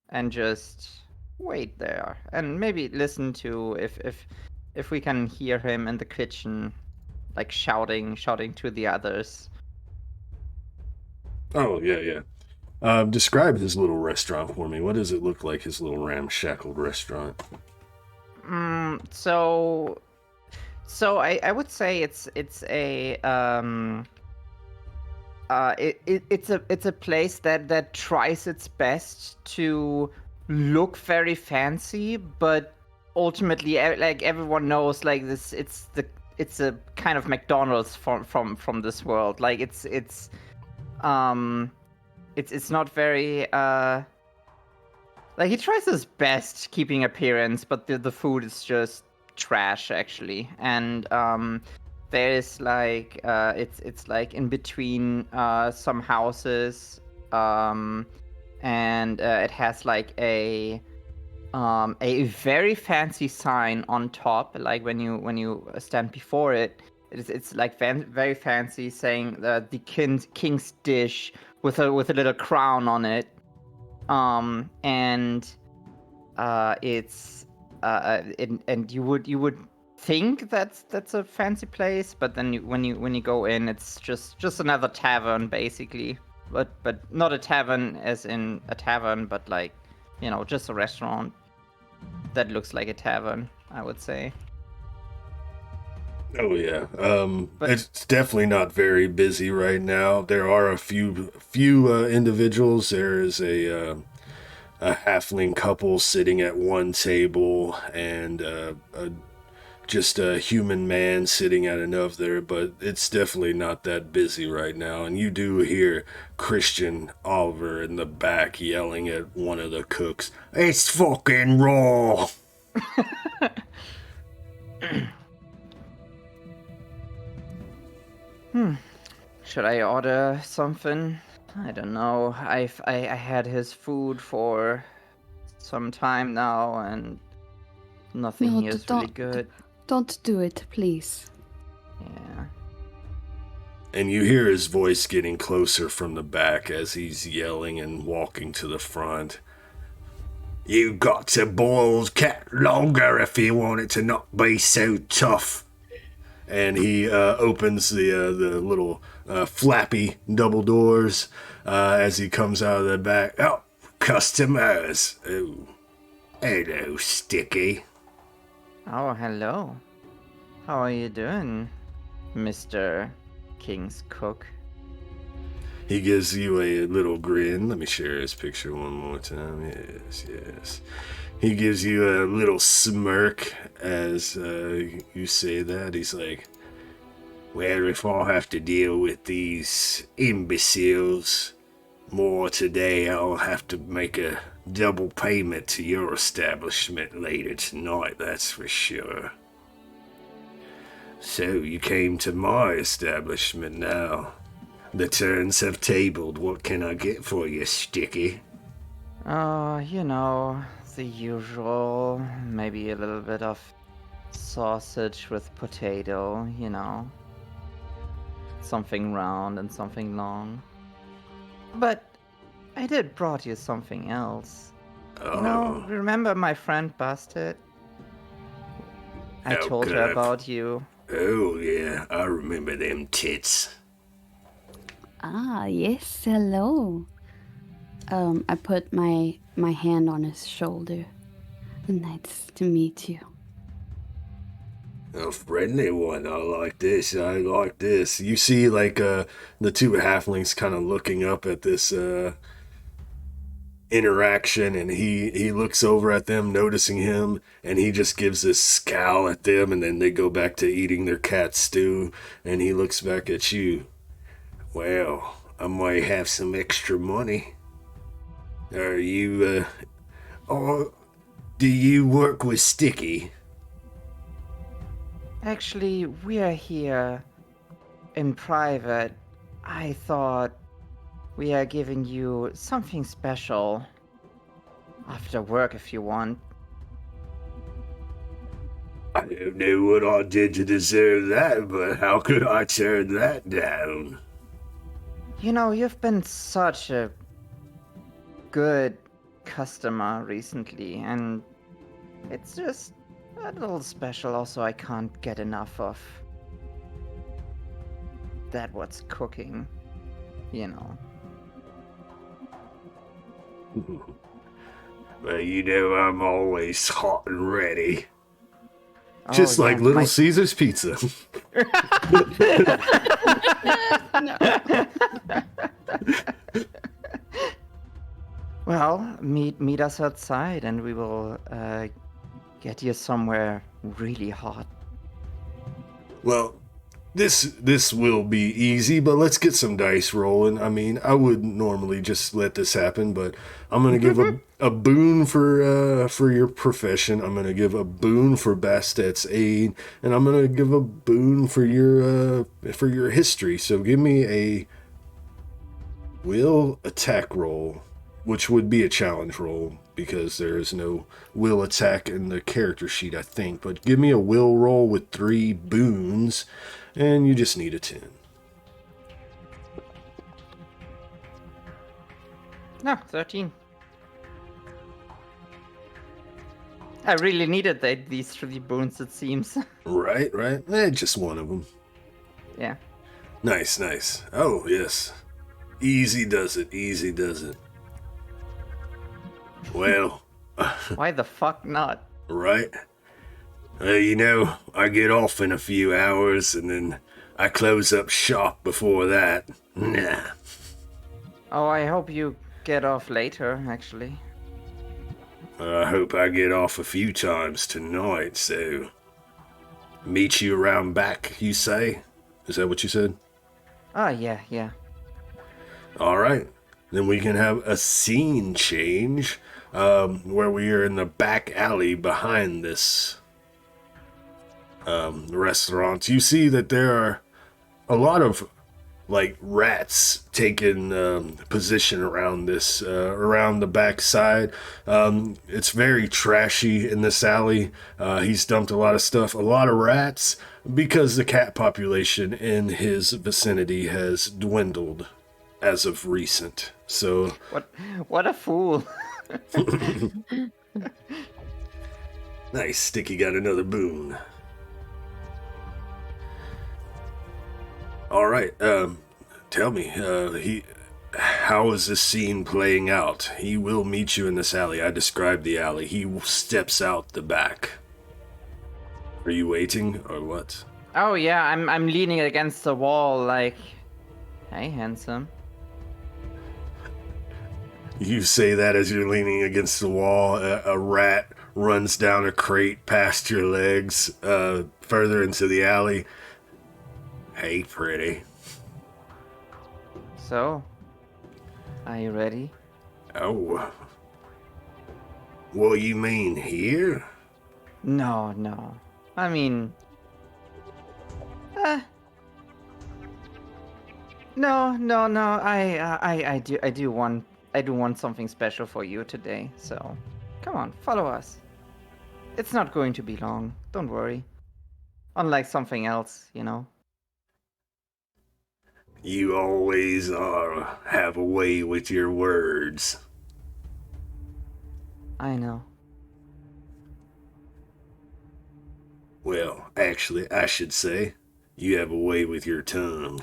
and just wait there and maybe listen to if we can hear him in the kitchen, like shouting to the others. Oh, yeah. Describe his little restaurant for me. What does it look like, his little ramshackled restaurant? So I would say it's a it's a place that tries its best to look very fancy, but ultimately, like everyone knows, like this, it's a kind of McDonald's from this world. Like it's not very like he tries his best keeping appearance, but the food is just trash actually. And there's like it's like in between some houses, and it has like a very fancy sign on top. Like when you stand before it, it's like very fancy, saying the King's Dish with a little crown on it. And you would think that's a fancy place, but then when you go in, it's just another tavern basically, but not a tavern as in a tavern, but like, you know, just a restaurant. That looks like a tavern, I would say. Oh yeah. But- It's definitely not very busy right now. There are a few individuals. There is a halfling couple sitting at one table, and just a human man sitting at another. But it's definitely not that busy right now. And you do hear Christian Oliver in the back yelling at one of the cooks, "It's fucking raw!" Should I order something? I don't know. I had his food for some time now, and nothing No, here is really good. Don't do it, please. Yeah. And you hear his voice getting closer from the back as he's yelling and walking to the front. "You got to boil cat longer if you want it to not be so tough." And he opens the little flappy double doors as he comes out of the back. "Oh, customers. Oh, hello, Sticky." Oh, hello. How are you doing, Mr. King's cook? He gives you a little grin. Let me share his picture one more time. Yes. He gives you a little smirk as you say that. He's like, "Well, if I have to deal with these imbeciles more today, I'll have to make a double payment to your establishment later tonight, that's for sure." "So you came to my establishment now. The turns have tabled. What can I get for you, Sticky?" Oh, the usual. Maybe a little bit of sausage with potato, Something round and something long. But I did brought you something else. Remember my friend Bastet? I Oh, told her God. about you. Oh, yeah, I remember them tits. Ah, yes, hello. I put my hand on his shoulder. Nice to meet you. A friendly one. I like this. You see, like, the two halflings kind of looking up at this interaction, and he looks over at them, noticing him, and he just gives this scowl at them, and then they go back to eating their cat stew, and he looks back at you. "Well, I might have some extra money. Are you, or do you work with Sticky?" Actually, we are here in private. I thought we are giving you something special after work if you want. I don't know what I did to deserve that, but how could I turn that down? You've been such a good customer recently, and it's just a little special. Also, I can't get enough of that what's cooking, Well, I'm always hot and ready. Oh, Just like yeah, Little Caesar's Pizza. Well, meet us outside, and we will get you somewhere really hot. Well, this will be easy, but let's get some dice rolling. I mean, I wouldn't normally just let this happen, but I'm gonna give a boon for your profession. I'm gonna give a boon for Bastet's aid, and I'm gonna give a boon for your history. So give me a will attack roll, which would be a challenge roll because there is no will attack in the character sheet, I think. But give me a will roll with 3 boons, and you just need a 10. No, 13. I really needed these 3 boons, it seems. Right. Just one of them. Yeah. Nice. Oh, yes. Easy does it. Well, Why the fuck not? Right? You know, I get off in a few hours and then I close up shop before that. Nah. Oh, I hope you get off later, actually. I hope I get off a few times tonight, so... Meet you around back, you say? Is that what you said? Oh, yeah. Alright. Then we can have a scene change, where we are in the back alley behind this restaurant. You see that there are a lot of like rats taking position around this around the back side. It's very trashy in this alley. He's dumped a lot of stuff, a lot of rats, because the cat population in his vicinity has dwindled as of recent. So what a fool. Nice, Sticky got another boon. All right, tell me, how is this scene playing out? He will meet you in this alley. I described the alley. He steps out the back. Are you waiting, or what? Oh yeah, I'm leaning against the wall like, hey, handsome. You say that as you're leaning against the wall. A rat runs down a crate past your legs, further into the alley. Hey, pretty. So, are you ready? Oh. What you mean, here? No. I mean... No. I do want something special for you today, so... Come on, follow us. It's not going to be long, don't worry. Unlike something else, you know. You always have a way with your words. I know. Well, actually, I should say, you have a way with your tongue.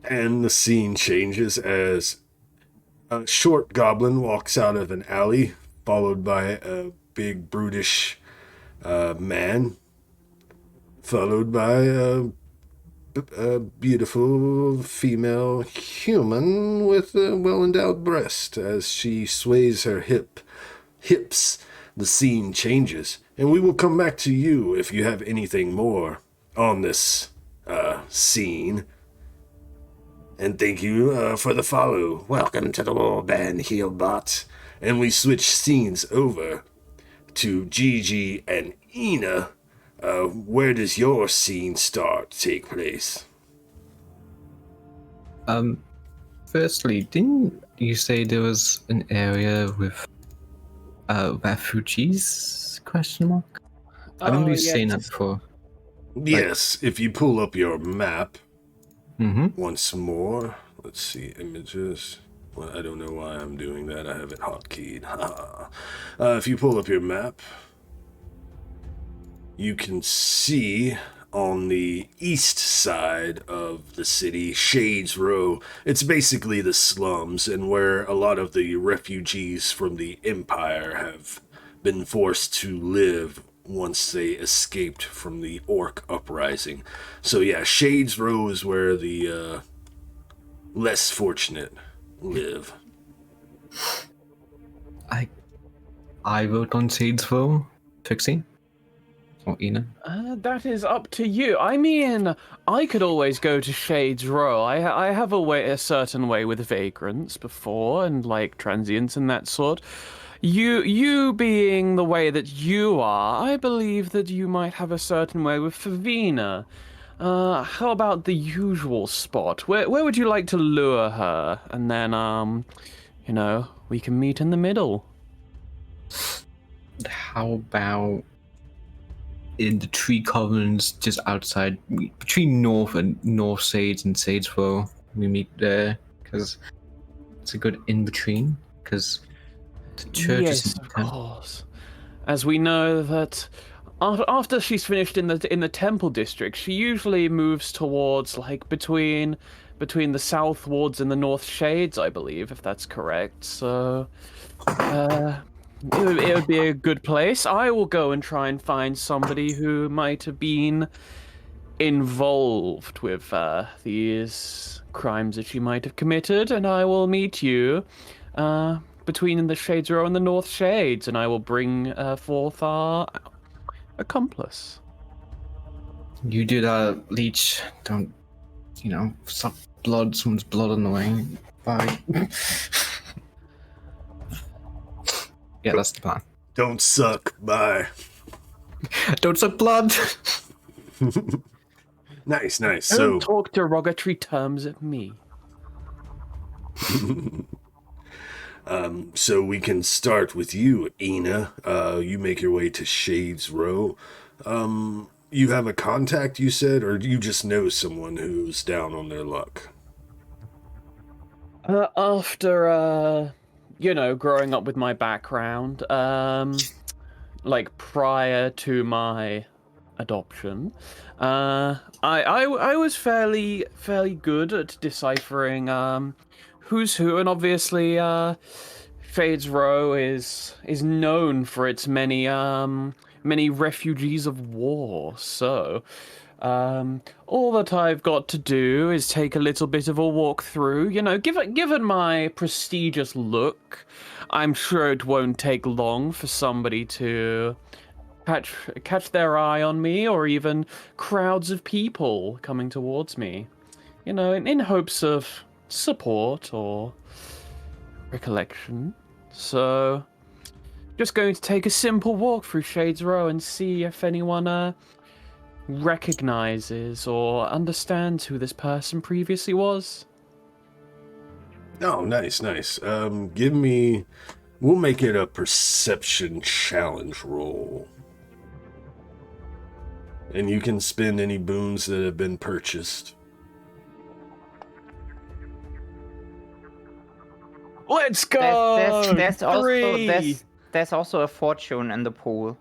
And the scene changes as a short goblin walks out of an alley, followed by a big brutish man, followed by a beautiful female human with a well-endowed breast. As she sways her hips, the scene changes, and we will come back to you if you have anything more on this scene. And thank you for the follow. Welcome to the Warband Healbot. And we switch scenes over to GiGi and Eena. Where does your scene start take place? Firstly, didn't you say there was an area with refugees? Question mark. I remember you saying that before. Yes, if you pull up your map once more. Let's see, images. Well, I don't know why I'm doing that. I have it hotkeyed. If you pull up your map, you can see on the east side of the city, Shades Row. It's basically the slums, and where a lot of the refugees from the Empire have been forced to live once they escaped from the Orc uprising. So yeah, Shades Row is where the less fortunate live. I vote on Shades Row. Trixie? Or Eena? That is up to you. I mean, I could always go to Shades Row. I have a certain way with vagrants before, and like transients and that sort. You being the way that you are, I believe that you might have a certain way with Favina. How about the usual spot? Where would you like to lure her? And then, we can meet in the middle. How about in the tree coverings just outside, between North Sage and Sage Row, we meet there, because it's a good in-between, because the church yes, is of course. As we know that after she's finished in the temple district, she usually moves towards like between the south wards and the north shades, I believe, if that's correct. So, it would be a good place. I will go and try and find somebody who might have been involved with these crimes that she might have committed, and I will meet you between the Shades Row and the North Shades, and I will bring forth our accomplice. You do that, Leech. Don't, suck someone's blood on the way. Bye. Yeah, that's the plan. Don't suck. Bye. Don't suck blood. Nice. Don't So, talk derogatory terms at me. so we can start with you, Eena. You make your way to Shades Row. You have a contact, you said, or you just know someone who's down on their luck? After growing up with my background, like prior to my adoption, I was fairly good at deciphering who's who, and obviously Shades Row is known for its many refugees of war. So all that I've got to do is take a little bit of a walk through. Given my prestigious look, I'm sure it won't take long for somebody to catch their eye on me, or even crowds of people coming towards me, in hopes of support or recollection. So, just going to take a simple walk through Shades Row and see if anyone recognizes or understands who this person previously was. Oh, nice. We'll make it a perception challenge roll. And you can spend any boons that have been purchased. Let's go! There's also a fortune in the pool.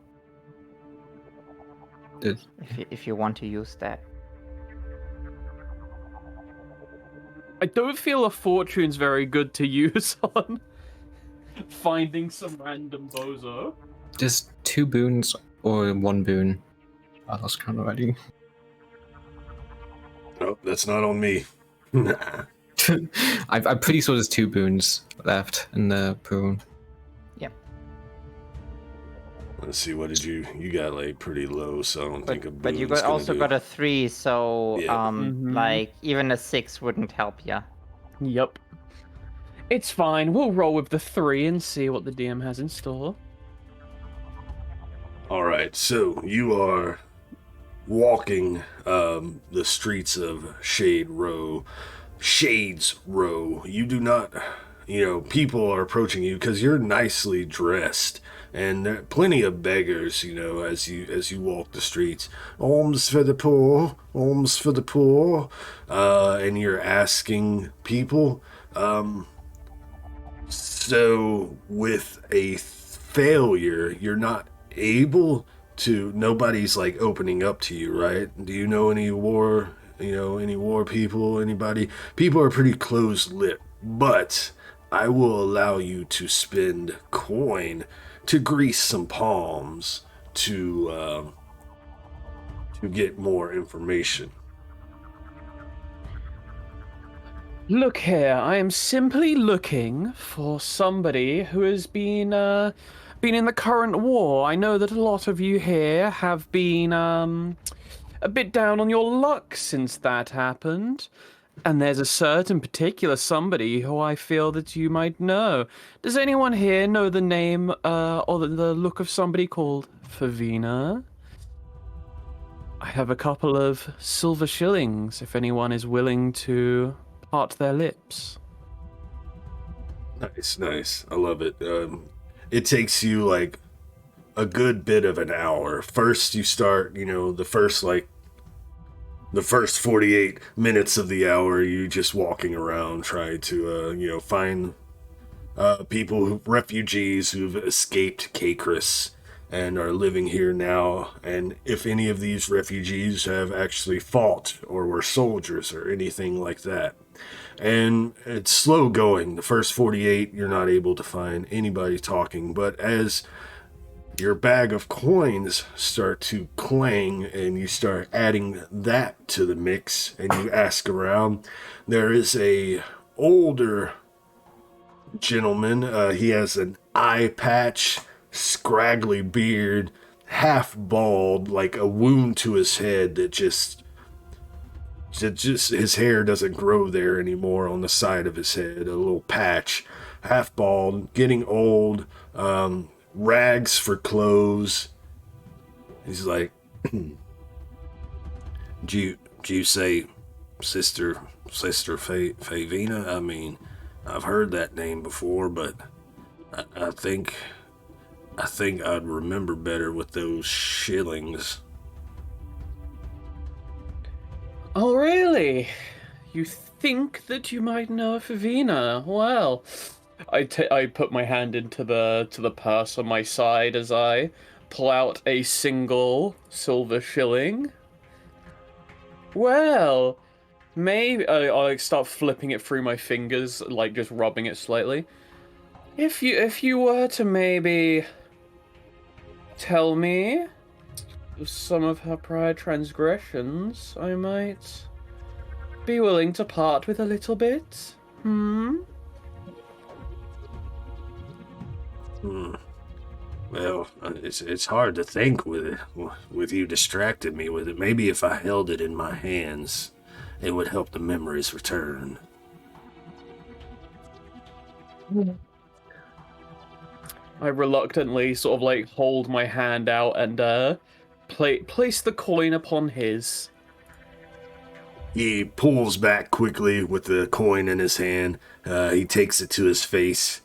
If you want to use that. I don't feel a fortune's very good to use on finding some random bozo. Just 2 boons or 1 boon. I lost count already. Oh, that's not on me. I'm pretty sure there's 2 boons left in the pool. Yep. Let's see, what did you got like pretty low, so I don't think a boon's But you gonna got a 3, so Yeah. like even a 6 wouldn't help ya. Yep. It's fine. We'll roll with the 3 and see what the DM has in store. All right, so you are walking the streets of Shades Row. You do not, people are approaching you because you're nicely dressed, and there are plenty of beggars, as you walk the streets. Alms for the poor, alms for the poor, and you're asking people. So with a failure, you're not able to, nobody's like opening up to you, right? Do you know any war people, anybody? People are pretty closed-lipped, but I will allow you to spend coin to grease some palms to get more information. Look here, I am simply looking for somebody who has been in the current war. I know that a lot of you here have been a bit down on your luck since that happened. And there's a certain particular somebody who I feel that you might know. Does anyone here know the name or the look of somebody called Favina? I have a couple of silver shillings if anyone is willing to part their lips. Nice. I love it. It takes you like a good bit of an hour. First you start, the first 48 minutes of the hour, you just walking around trying to, find refugees who've escaped Kakris. and are living here now, and if any of these refugees have actually fought or were soldiers or anything like that. And it's slow going. The first 48, you're not able to find anybody talking, but as your bag of coins start to clang and you start adding that to the mix and you ask around, there is a older gentleman. He has an eye patch, scraggly beard, half bald, like a wound to his head that just his hair doesn't grow there anymore on the side of his head. A little patch, half bald, getting old, rags for clothes. He's like, do you say Sister Favina? I mean, I've heard that name before, but I think I'd remember better with those shillings. Oh, really? You think that you might know a Favina? Well, I put my hand into the purse on my side as I pull out a single silver shilling. Well, maybe I start flipping it through my fingers, like just rubbing it slightly. If you were to maybe tell me some of her prior transgressions, I might be willing to part with a little bit. Well, it's hard to think with you distracted me with it. Maybe if I held it in my hands, it would help the memories return. I reluctantly sort of like hold my hand out and place the coin upon his. He pulls back quickly with the coin in his hand. He takes it to his face,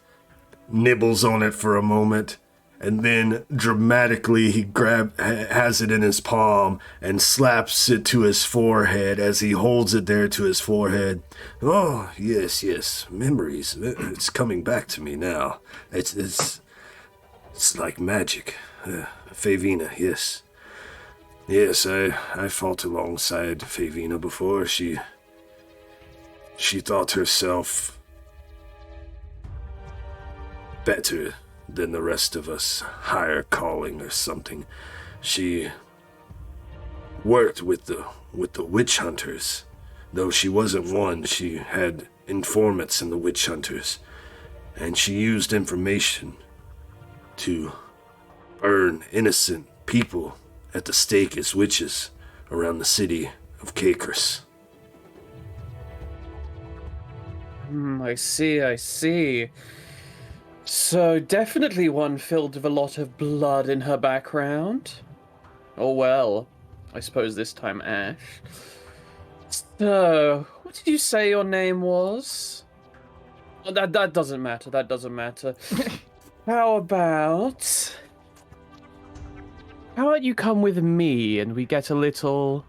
nibbles on it for a moment, and then dramatically he has it in his palm and slaps it to his forehead as he holds it there to his forehead. Oh, yes, memories. It's coming back to me now. It's like magic. Favina, yes. Yes, I fought alongside Favina before. She thought herself better than the rest of us, higher calling or something. She worked with the witch hunters. Though she wasn't one, she had informants in the witch hunters, and she used information to burn innocent people at the stake as witches around the city of Kakris. I see. So definitely one filled with a lot of blood in her background. Oh well, I suppose this time Ash. So, what did you say your name was? Oh, that doesn't matter. How about you come with me and we get a little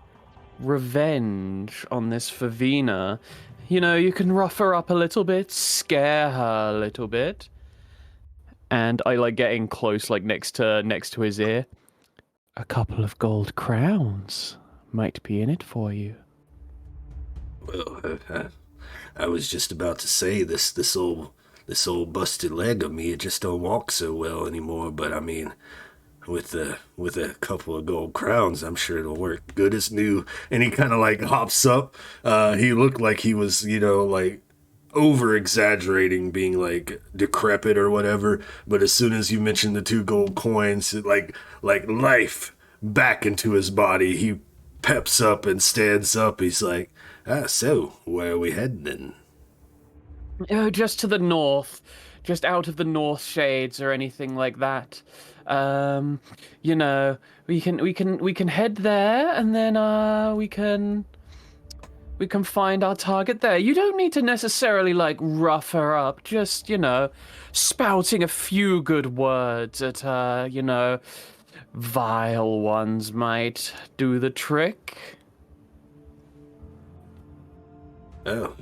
revenge on this Favina? You know, you can rough her up a little bit, scare her a little bit. And I like getting close, like next to his ear. A couple of gold crowns might be in it for you. Well, I was just about to say this old busted leg of me, it just don't walk so well anymore. But I mean, with a couple of gold crowns, I'm sure it'll work good as new. And he kind of like hops up. He looked like he was, like over exaggerating, being like decrepit or whatever. But as soon as you mentioned the 2 gold coins, it like life back into his body. He peps up and stands up. He's like, so where are we heading then? Oh, just to the north, just out of the north shades or anything like that. You know, we can head there, and then we can find our target there. You don't need to necessarily like rough her up, just, spouting a few good words at her, vile ones might do the trick. Oh,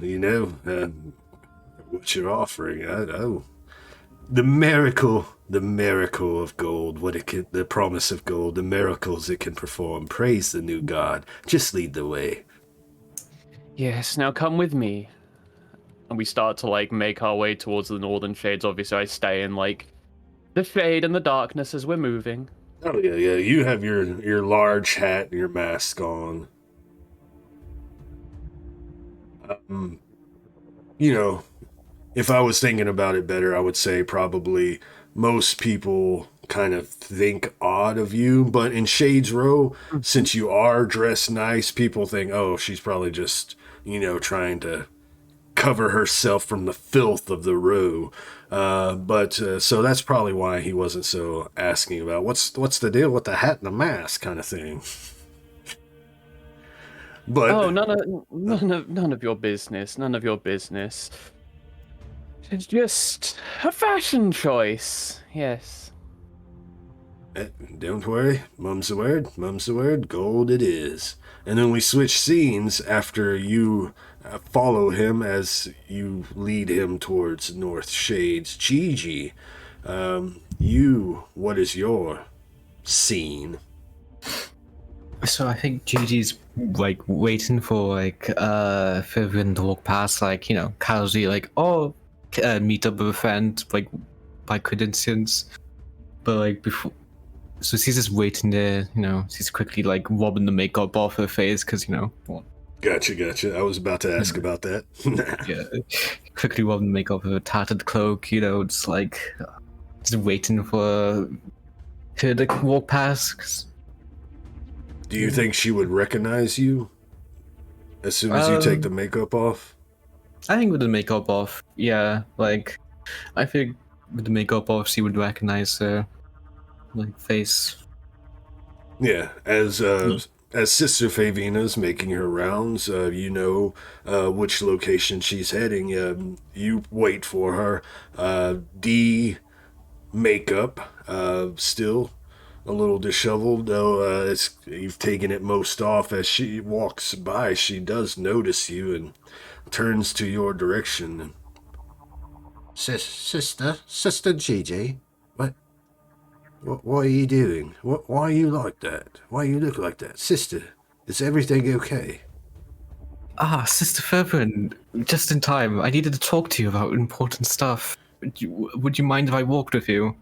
what you're offering. The miracle the miracle of gold, the promise of gold, the miracles it can perform. Praise the new god. Just lead the way. Yes, now come with me. And we start to, like, make our way towards the northern shades. Obviously, I stay in, like, the shade and the darkness as we're moving. Oh, yeah, yeah. You have your large hat and your mask on. You know, if I was thinking about it better, I would say probably most people kind of think odd of you, but in Shades Row, since you are dressed nice, people think, oh, she's probably just, trying to cover herself from the filth of the row. So that's probably why he wasn't so asking about what's the deal with the hat and the mask kind of thing. But oh, none of your business. None of your business. It's just a fashion choice. Yes. Don't worry, mum's the word, gold it is. And then we switch scenes after you follow him as you lead him towards North Shades. GiGi, what is your scene? So I think GiGi's like waiting for Ferren to walk past, casually, meet up with a friend, like by coincidence. But before, so she's just waiting there. She's quickly rubbing the makeup off her face because what? Gotcha. I was about to ask about that. Yeah, quickly rubbing the makeup of her tattered cloak. Just waiting for her to walk past. Do you think she would recognize you as soon as you take the makeup off? I think with the makeup off, yeah. I think with the makeup off, she would recognize her face. Yeah, as Sister Favina's making her rounds, which location she's heading. You wait for her. D makeup, still a little disheveled, though you've taken it most off. As she walks by, she does notice you and turns to your direction. Sister GiGi, what are you doing? Why are you like that? Why you look like that? Sister, is everything okay? Sister Ferren, just in time. I needed to talk to you about important stuff. Would you mind if I walked with you?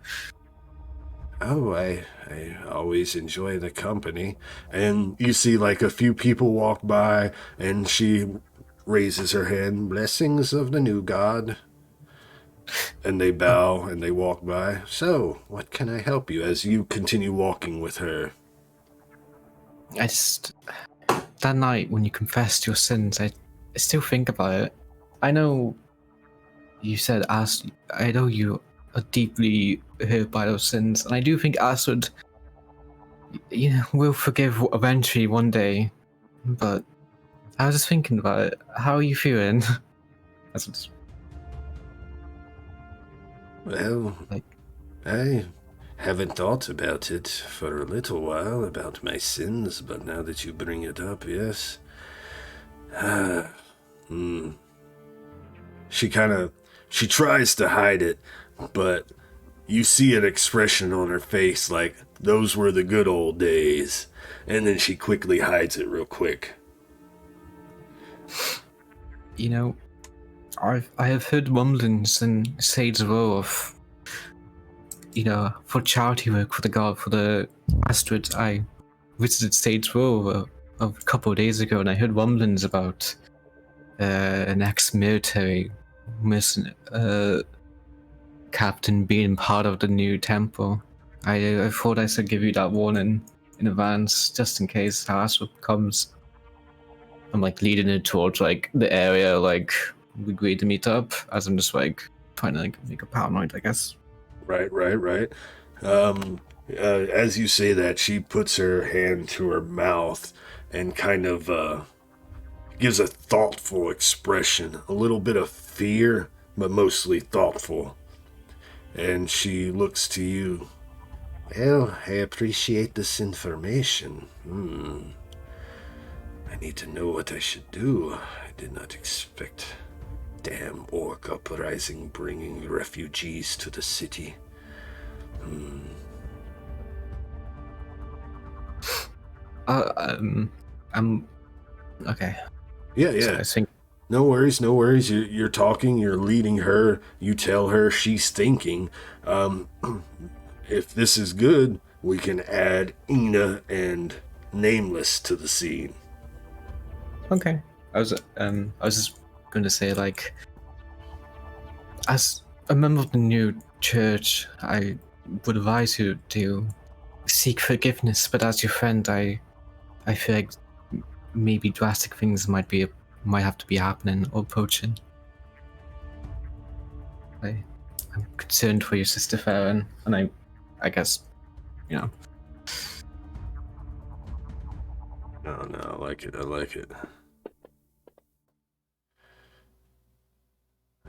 Oh, I always enjoy the company. And you see a few people walk by, and she raises her hand. Blessings of the new god. And they bow and they walk by. So, what can I help you as you continue walking with her? That night when you confessed your sins, I still think about it. I know you said I know you are deeply hurt by those sins, and I do think Astrid, will forgive eventually one day. But I was just thinking about it. How are you feeling? Well, I haven't thought about it for a little while, about my sins, but now that you bring it up, yes. She tries to hide it, but you see an expression on her face like, those were the good old days, and then she quickly hides it real quick. I have heard rumblings in Shades Row of, for charity work for the Astrid. I visited Shades Row a couple of days ago, and I heard rumblings about an ex-military captain being part of the new temple. I thought I should give you that warning in advance, just in case Astrid comes. I'm leading it towards the area we agreed to meet up, as I'm just trying to make a paranoid, I guess. Right. As you say that, she puts her hand to her mouth and kind of gives a thoughtful expression, a little bit of fear, but mostly thoughtful. And she looks to you. Well, I appreciate this information. I need to know what I should do. I did not expect damn orc uprising bringing refugees to the city. I'm okay. Yeah. So I think No worries. You're talking, you're leading her, you tell her she's thinking. If this is good, we can add Eena and Nameless to the scene. okay. I was just going to say, like, as a member of the new church, I would advise you to seek forgiveness. But as your friend, I feel like maybe drastic things might have to be happening or approaching. I'm concerned for your sister Ferren, and I guess, you know. No, I like it.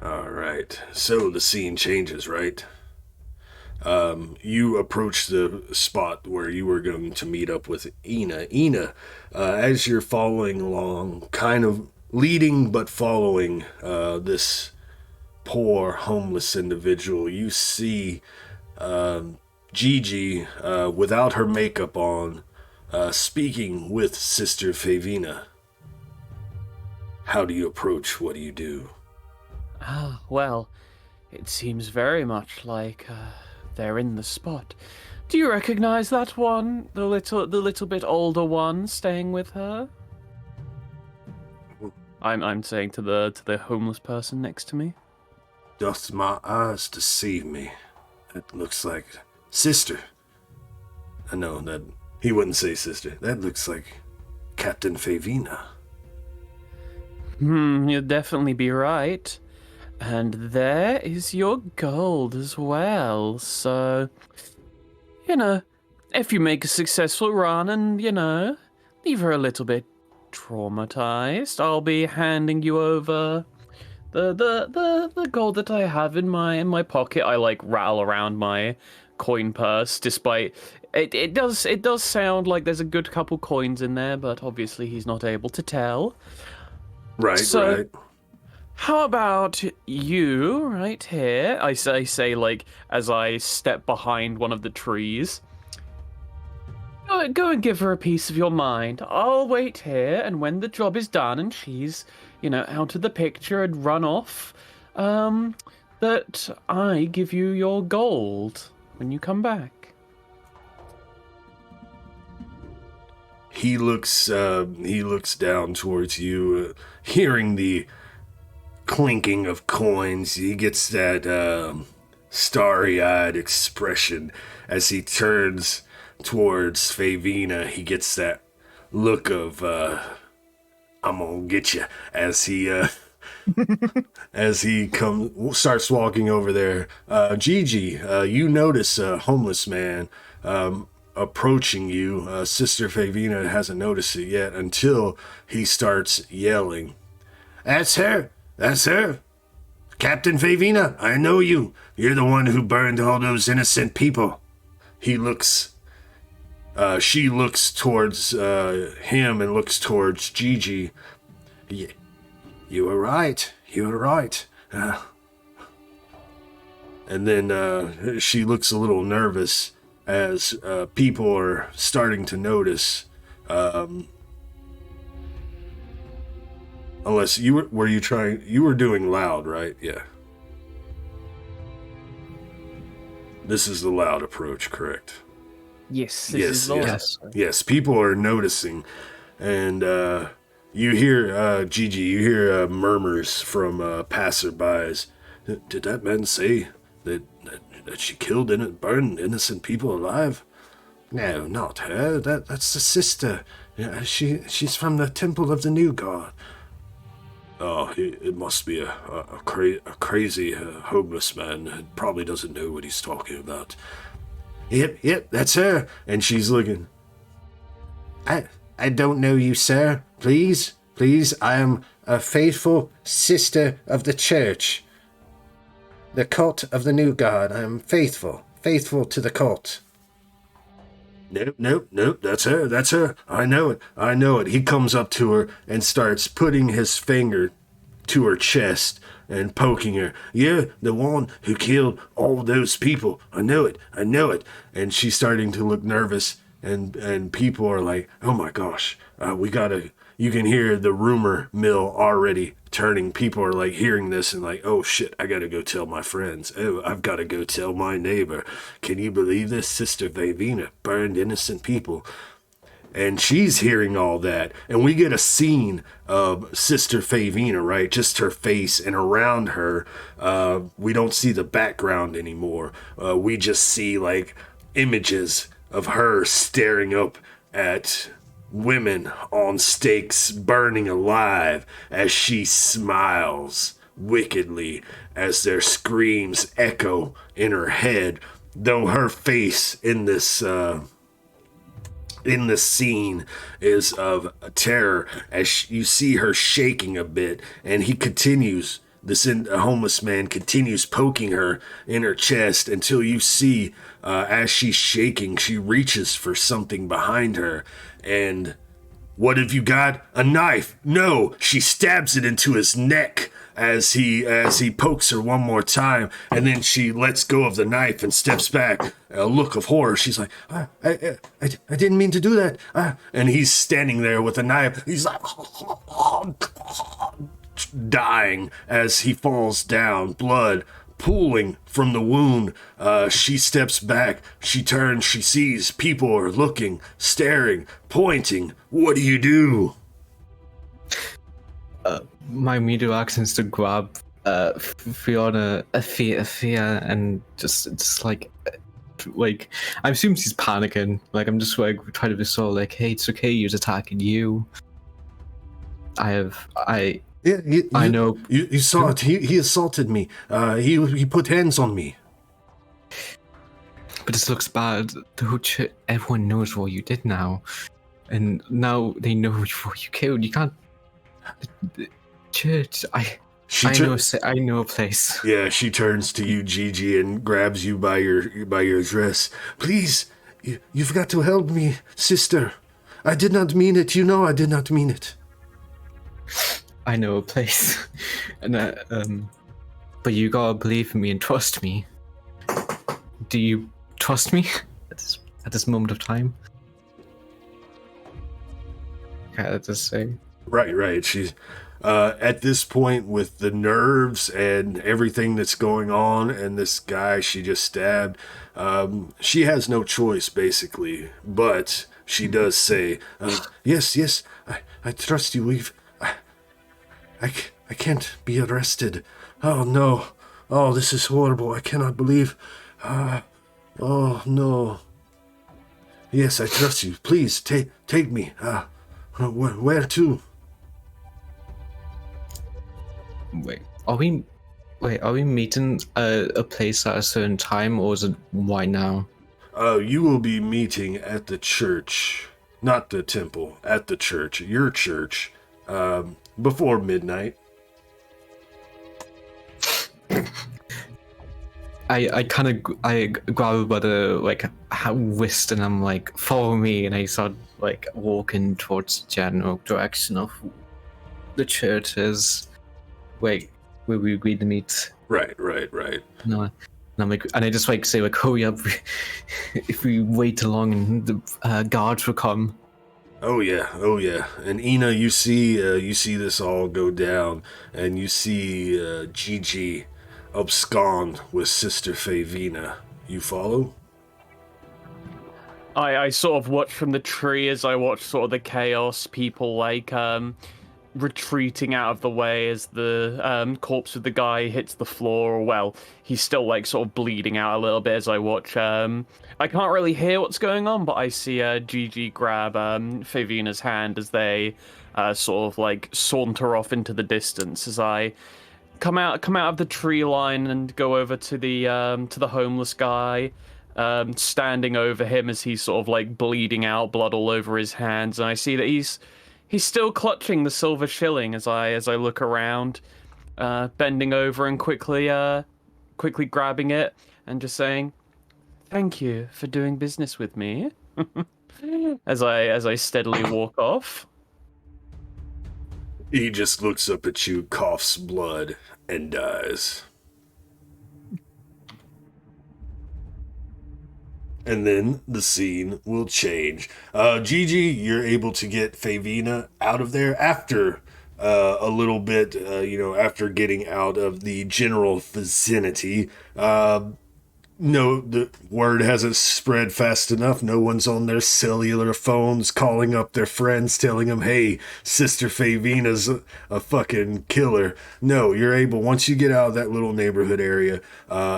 Alright, so the scene changes, right? You approach the spot where you were going to meet up with Eena. Eena, as you're following along, kind of leading but following this poor homeless individual, you see GiGi, without her makeup on, speaking with Sister Favina. How do you approach? What do you do? Well, it seems very much like they're in the spot. Do you recognize that one, the little bit older one staying with her? I'm saying to the homeless person next to me. Doth my eyes deceive me? That looks like sister. I know that he wouldn't say sister. That looks like Captain Favina. You'd definitely be right. And there is your gold as well. So, if you make a successful run and, leave her a little bit traumatized, I'll be handing you over the gold that I have in my pocket. I rattle around my coin purse, despite it does sound like there's a good couple coins in there, but obviously he's not able to tell. Right. How about you right here? I say as I step behind one of the trees. Go and give her a piece of your mind. I'll wait here, and when the job is done and she's, out of the picture and run off, that I give you your gold when you come back. He looks down towards you, hearing the clinking of coins. He gets that starry-eyed expression as he turns towards Favina. He gets that look of I'm gonna get you as he starts walking over there. GiGi, you notice a homeless man approaching you. Sister Favina hasn't noticed it yet until he starts yelling. That's her! Captain Favina, I know you. You're the one who burned all those innocent people. She looks towards him and looks towards GiGi. You were right. And then she looks a little nervous as people are starting to notice. Unless you were doing loud, right? Yeah. This is the loud approach, correct? Yes. Yes, people are noticing. And you hear, GiGi, you hear murmurs from passerbys. Did that man say that she killed and burned innocent people alive? No, not her. That's the sister. Yeah, she's from the Temple of the New God. Oh, it must be a crazy homeless man who probably doesn't know what he's talking about. Yep, that's her. And she's looking. I don't know you, sir. Please, I am a faithful sister of the church. The cult of the New God. I am faithful to the cult. Nope, that's her. I know it. He comes up to her and starts putting his finger to her chest and poking her. You're the one who killed all those people. I know it. And she's starting to look nervous. and people are like, oh my gosh, we gotta. You can hear the rumor mill already turning. People are like hearing this and like, oh shit, I gotta go tell my friends. Oh, I've gotta go tell my neighbor. Can you believe this? Sister Vavina burned innocent people. And she's hearing all that. And we get a scene of Sister Favina, right? Just her face, and around her, we don't see the background anymore. We just see like images of her staring up at women on stakes burning alive as she smiles wickedly as their screams echo in her head, though her face in this scene is of terror as you see her shaking a bit. And he continues, this homeless man continues poking her in her chest until you see as she's shaking, she reaches for something behind her. And what have you got? A knife? No, she stabs it into his neck as he pokes her one more time, and then she lets go of the knife and steps back. A look of horror. She's like, I didn't mean to do that. And he's standing there with a knife. He's like, dying as he falls down, blood pooling from the wound. She steps back. She turns. She sees people are looking, staring, pointing. What do you do? My immediate action is to grab Fiona, Fia, and just like I assume she's panicking. Like, I'm just like trying to be so like, hey, it's okay. He's attacking you. I know. You saw it. He assaulted me. He put hands on me. But this looks bad. Everyone knows what you did now, and now they know what you killed. You can't. The church. I know a place. Yeah, she turns to you, GiGi, and grabs you by your dress. Please, you've got to help me, sister. I did not mean it. You know I did not mean it. I know a place, and but you gotta believe in me and trust me. Do you trust me at this moment of time? Yeah, just say. Right. She's at this point with the nerves and everything that's going on, and this guy she just stabbed. She has no choice basically, but she does say, "Yes, I trust you. I can't be arrested. Oh no. Oh, this is horrible. I cannot believe. Oh no. Yes, I trust you. Please take me. Where to?" Are we meeting a place at a certain time, or is it right now? You will be meeting at the church, not the temple, at the church, your church, before midnight. I grab her by the wrist, and I'm like, follow me, and I start like walking towards the general direction of the churches. Wait, where we agreed to meet. Right. No, and I'm like, and I just like say like, hurry up, if we wait too long, and the guards will come. Oh yeah. And Eena, you see this all go down, and you see GiGi abscond with Sister Favina. You follow? I sort of watch from the tree as I watch sort of the chaos, people like retreating out of the way as the corpse of the guy hits the floor. Or, well, he's still like sort of bleeding out a little bit as I watch. I can't really hear what's going on, but I see GiGi grab Favina's hand as they sort of like saunter off into the distance as I come out of the tree line and go over to the homeless guy, standing over him as he's sort of like bleeding out, blood all over his hands, and I see that he's still clutching the silver shilling as I look around, bending over and quickly grabbing it and just saying, "Thank you for doing business with me," as I steadily walk off. He just looks up at you, coughs blood, and dies. and then the scene will change. GiGi, you're able to get Favina out of there after a little bit, after getting out of the general vicinity. No, the word hasn't spread fast enough. No one's on their cellular phones calling up their friends, telling them, hey, Sister Favina's a fucking killer. No, you're able, once you get out of that little neighborhood area,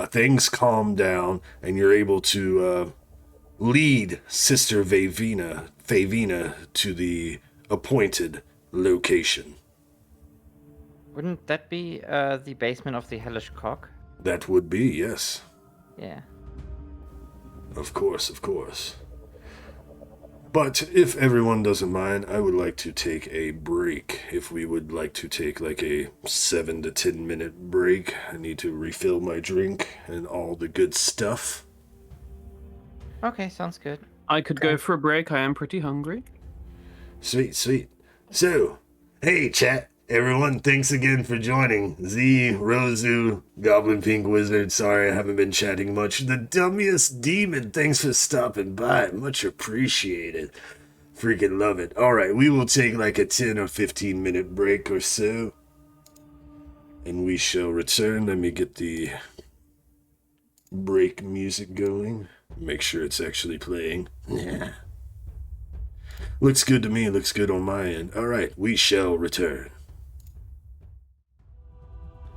things calm down, and you're able to lead Sister Favina to the appointed location. Wouldn't that be the basement of the Hellish Cock? That would be, yes. Yeah. Of course. But if everyone doesn't mind, I would like to take a break. If we would like to take like a 7 to 10 minute break, I need to refill my drink and all the good stuff. Okay, sounds good. I could go for a break. I am pretty hungry. Sweet. So, hey chat. Everyone, thanks again for joining. Z, Rozu, Goblin Pink Wizard, sorry I haven't been chatting much. The Dummiest Demon, thanks for stopping by. Much appreciated. Freaking love it. Alright, we will take like a 10 or 15 minute break or so. And we shall return. Let me get the break music going. Make sure it's actually playing. Yeah. Looks good to me, looks good on my end. Alright, we shall return.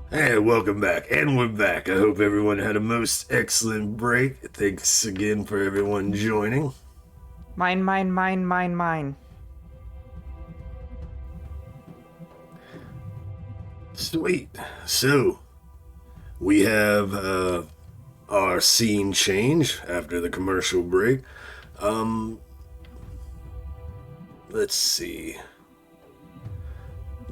Hey, welcome back, and we're back. I hope everyone had a most excellent break. Thanks again for everyone joining. Mine. Sweet. So, we have our scene change after the commercial break. Let's see.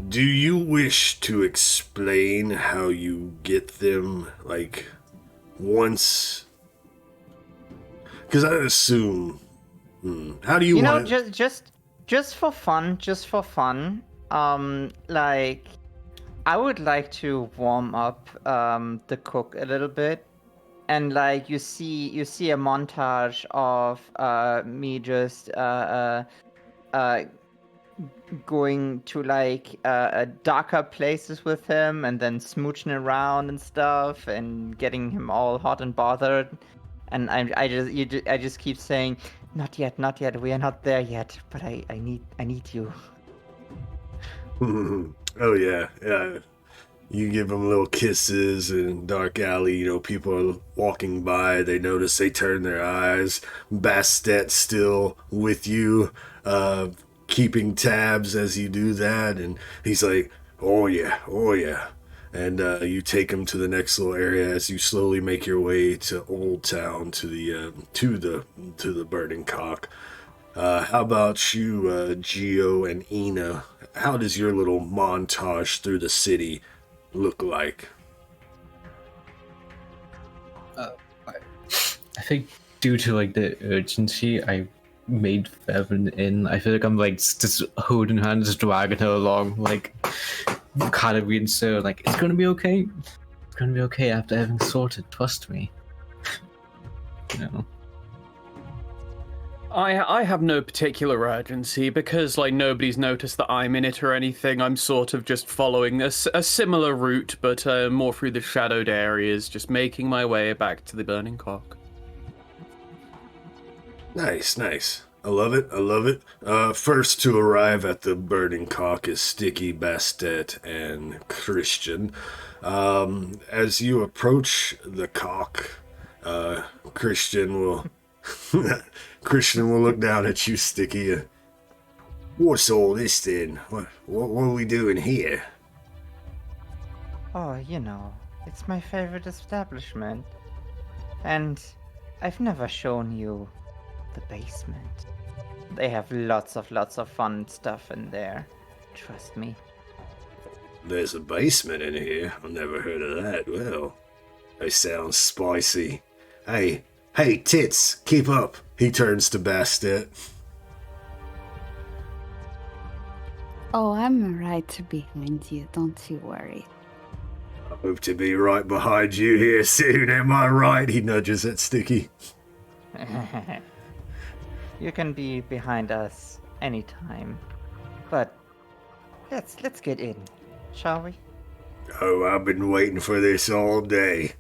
Do you wish to explain how you get them, like, once? Because I assume... How do you want it? Just for fun, like, I would like to warm up the cook a little bit. And, like, you see a montage of me just going to like darker places with him, and then smooching around and stuff, and getting him all hot and bothered. And I just keep saying, not yet, we are not there yet, but I need you. Oh yeah. You give them little kisses in dark alley. People are walking by. They notice. They turn their eyes. Bastet still with you. Keeping tabs as you do that, and he's like, oh yeah, and you take him to the next little area as you slowly make your way to Old Town, to the Burning Cock. How about you, Gio and Eena? How does your little montage through the city look like? I think due to like the urgency, I made Ferren in. I feel like I'm like just holding her and just dragging her along, like kind of being so like, it's gonna be okay. It's gonna be okay after having sorted. Trust me. I have no particular urgency because like nobody's noticed that I'm in it or anything. I'm sort of just following a similar route, but more through the shadowed areas, just making my way back to the Burning Cock. Nice. I love it. First to arrive at the Burning Cock is Sticky, Bastet, and Christian. As you approach the cock, Christian will look down at you, Sticky. What's all this then? What are we doing here? Oh, it's my favorite establishment. And I've never shown you the basement. They have lots of fun stuff in there. Trust me. There's a basement in here? I've never heard of that. Well, they sound spicy. Hey, tits, keep up. He turns to Bastet. Oh, I'm right behind you. Don't you worry. I hope to be right behind you here soon, am I right? He nudges at Sticky. You can be behind us anytime. But let's get in, shall we? Oh, I've been waiting for this all day.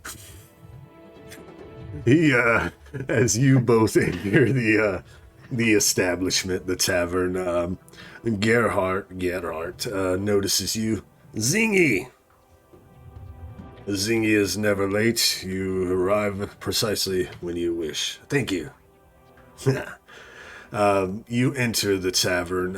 As you both enter the establishment, the tavern, Gerhardt notices you. Zingy! Zingy is never late. You arrive precisely when you wish. Thank you. You enter the tavern.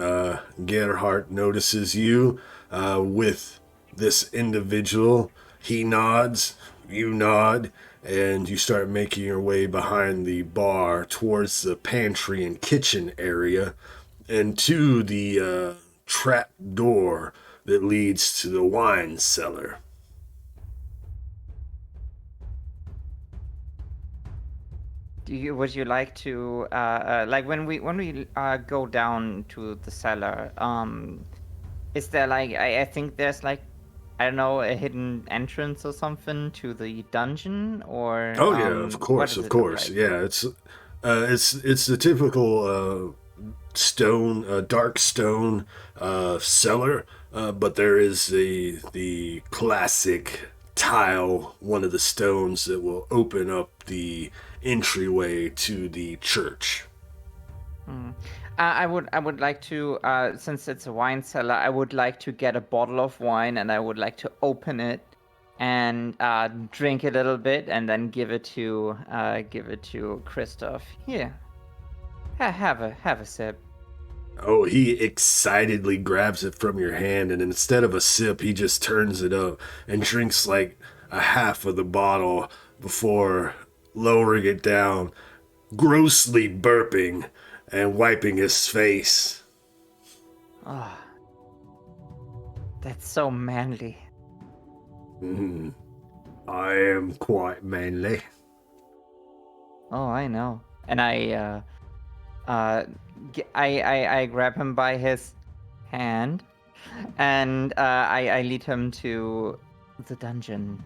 Gerhardt notices you with this individual. He nods, you nod, and you start making your way behind the bar towards the pantry and kitchen area and to the trap door that leads to the wine cellar. Would you like to like when we go down to the cellar? Is there like I think there's like I don't know a hidden entrance or something to the dungeon or? Oh yeah, of course. Like? Yeah, it's the typical dark stone cellar, but there is the classic tile, one of the stones that will open up the entryway to the church. I would like to, since it's a wine cellar, I would like to get a bottle of wine and I would like to open it and drink a little bit and then give it to Christoph. Here, have a sip. Oh, he excitedly grabs it from your hand, and instead of a sip, he just turns it up and drinks like a half of the bottle before lowering it down, grossly burping and wiping his face. Ah, that's so manly. I am quite manly. Oh, I know. And I grab him by his hand, and I lead him to the dungeon.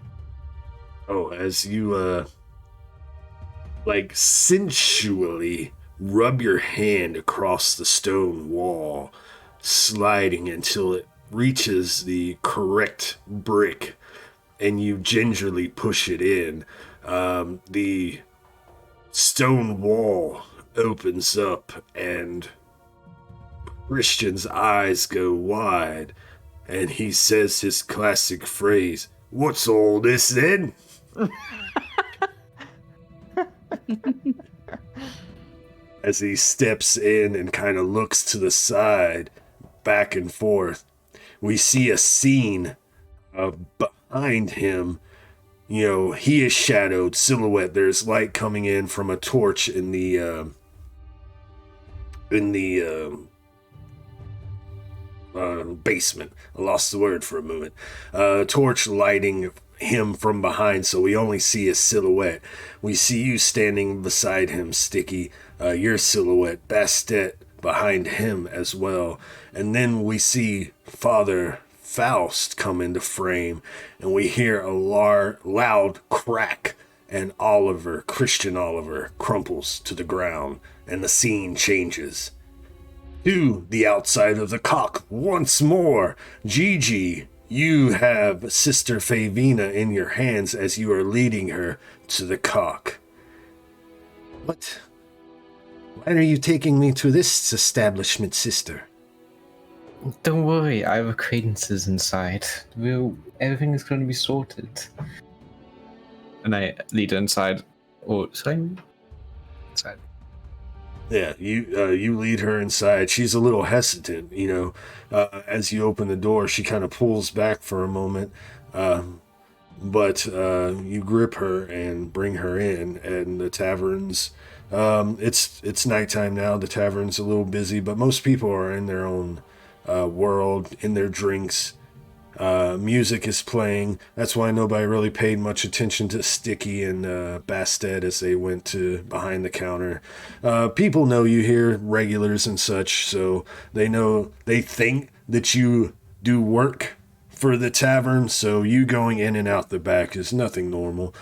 Oh, as you like sensually rub your hand across the stone wall, sliding until it reaches the correct brick, and you gingerly push it in. The stone wall opens up, and Christian's eyes go wide, and he says his classic phrase, "What's all this then?" As he steps in and kind of looks to the side, back and forth, we see a scene behind him. You know, he is shadowed, silhouette. There's light coming in from a torch in the basement. I lost the word for a moment. Torch lighting him from behind, so we only see his silhouette. We see you standing beside him, Sticky. Your silhouette, Bastet, behind him as well. And then we see Father Faust come into frame, and we hear a loud crack, and Christian Oliver, crumples to the ground, and the scene changes. To the outside of the cock once more. GiGi, you have Sister Favina in your hands as you are leading her to the cock. What? Why are you taking me to this establishment, sister? Don't worry, I have acquaintances inside. Everything is going to be sorted. And I lead her inside. Inside. Yeah, you lead her inside. She's a little hesitant, you know. As you open the door, she kind of pulls back for a moment. But you grip her and bring her in, and the tavern's... it's nighttime now. The tavern's a little busy, but most people are in their own world, in their drinks. Music is playing. That's why nobody really paid much attention to Sticky and Bastet as they went to behind the counter. People know you here, regulars and such, so they think that you do work for the tavern, so you going in and out the back is nothing normal.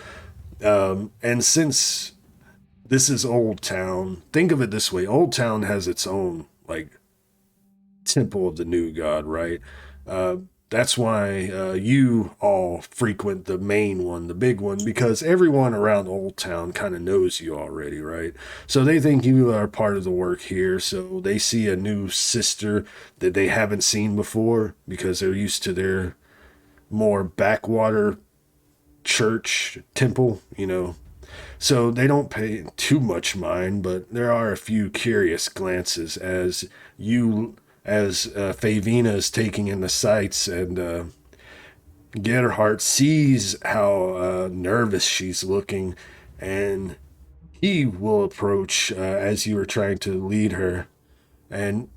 And since this is Old Town. Think of it this way. Old Town has its own, like, temple of the new god, right? That's why you all frequent the main one, the big one, because everyone around Old Town kind of knows you already, right? So they think you are part of the work here, so they see a new sister that they haven't seen before because they're used to their more backwater church temple, you know. So they don't pay too much mind, but there are a few curious glances as Favina is taking in the sights, and Gerhardt sees how nervous she's looking, and he will approach as you are trying to lead her, and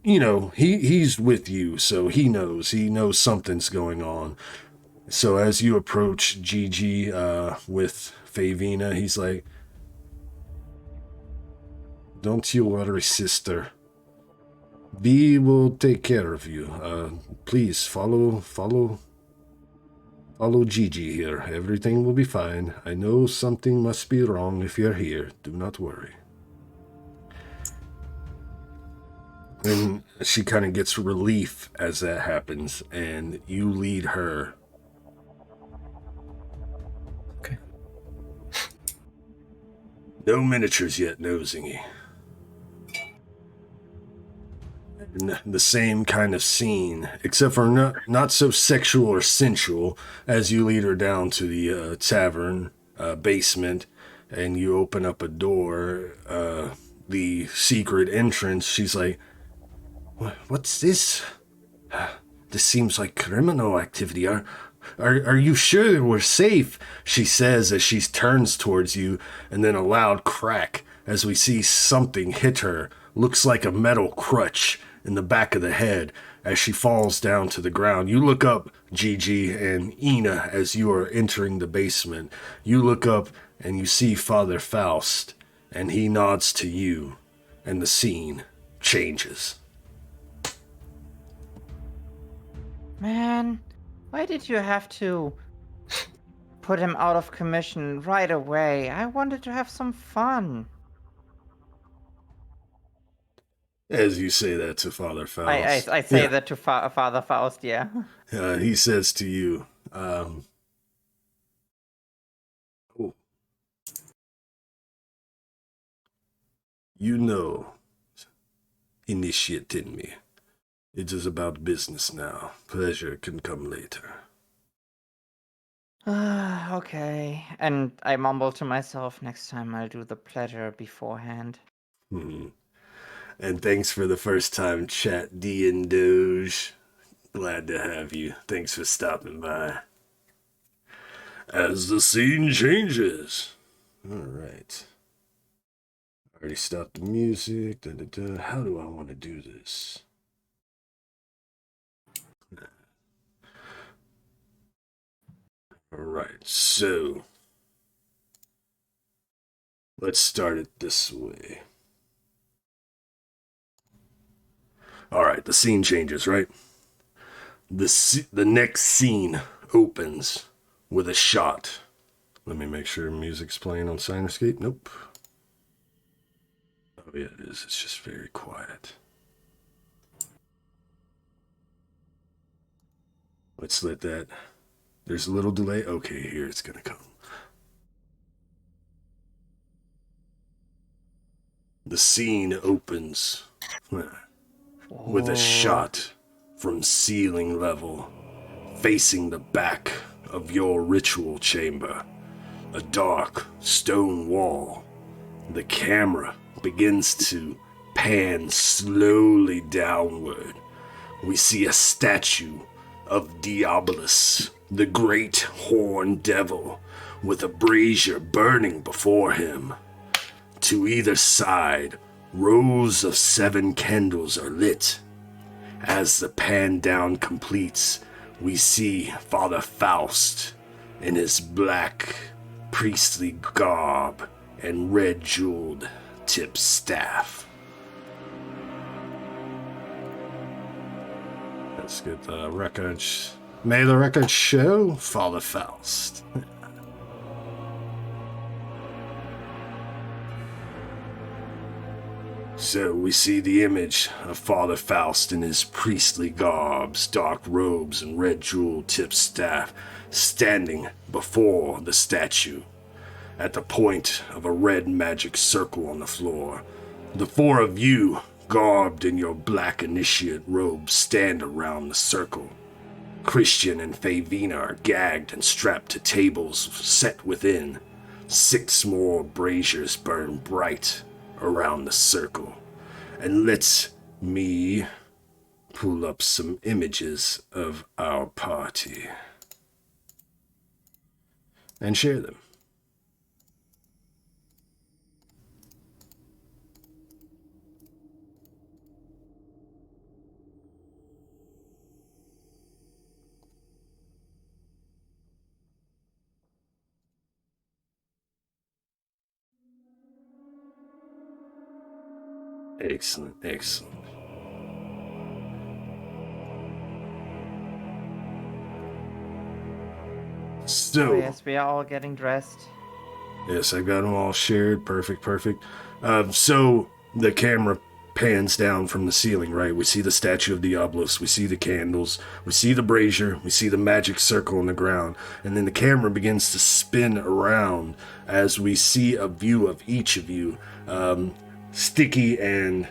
you know, he's with you, so he knows something's going on. So as you approach GiGi with Favina, he's like, "Don't you worry, sister. B will take care of you. Please follow GiGi here. Everything will be fine. I know something must be wrong if you're here. Do not worry." And she kind of gets relief as that happens, and you lead her. Okay. No miniatures yet, no zingy. The same kind of scene, except for not so sexual or sensual, as you lead her down to the tavern basement, and you open up a door, the secret entrance. She's like, "What's this? This seems like criminal activity. Are you sure we're safe?" she says as she turns towards you, and then a loud crack as we see something hit her. Looks like a metal crutch in the back of the head as she falls down to the ground. You look up, GiGi and Eena, as you are entering the basement. You look up and you see Father Faust, and he nods to you, and the scene changes. Man, why did you have to put him out of commission right away? I wanted to have some fun. As you say that to Father Faust. I say that to Father Faust, yeah. He says to you, "You know, Initiate Tinme. It is about business now. Pleasure can come later." Okay. And I mumble to myself, next time I'll do the pleasure beforehand. And thanks for the first time chat, D and Doge. Glad to have you. Thanks for stopping by. As the scene changes. Alright. Already stopped the music. How do I want to do this? Alright, so let's start it this way. Alright, the scene changes, right? The next scene opens with a shot. Let me make sure music's playing on Sinoscape. Nope. Oh yeah, it is. It's just very quiet. Let's let that... There's a little delay. Okay, here it's gonna come. The scene opens with a shot from ceiling level, facing the back of your ritual chamber. A dark stone wall. The camera begins to pan slowly downward. We see a statue of Diabolus, the great horned devil, with a brazier burning before him. To either side, rows of 7 candles are lit. As the pan down completes, we see Father Faust in his black priestly garb and red jeweled tip staff. Let's get the record. May the record show, Father Faust. So we see the image of Father Faust in his priestly garbs, dark robes, and red jewel-tipped staff, standing before the statue. At the point of a red magic circle on the floor, the four of you, garbed in your black initiate robes, stand around the circle. Christian and Favina are gagged and strapped to tables set within. 6 more braziers burn bright around the circle. And let me pull up some images of our party and share them. Excellent, excellent. So, yes, we are all getting dressed. yes, I got them all shared. Perfect, perfect. So the camera pans down from the ceiling, right? We see the statue of Diablos, we see the candles, we see the brazier, we see the magic circle on the ground, and then the camera begins to spin around as we see a view of each of you. Sticky and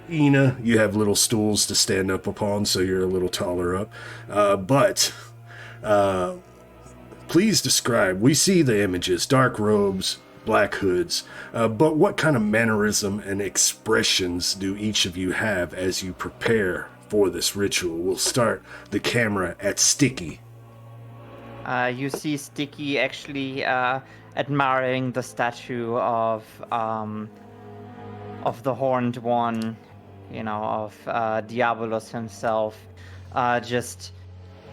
Eena, you have little stools to stand up upon, so you're a little taller up. But please describe. We see the images, dark robes, black hoods, but what kind of mannerism and expressions do each of you have as you prepare for this ritual? We'll start the camera at Sticky. You see Sticky actually admiring the statue of the Horned One, of Diabolos himself, just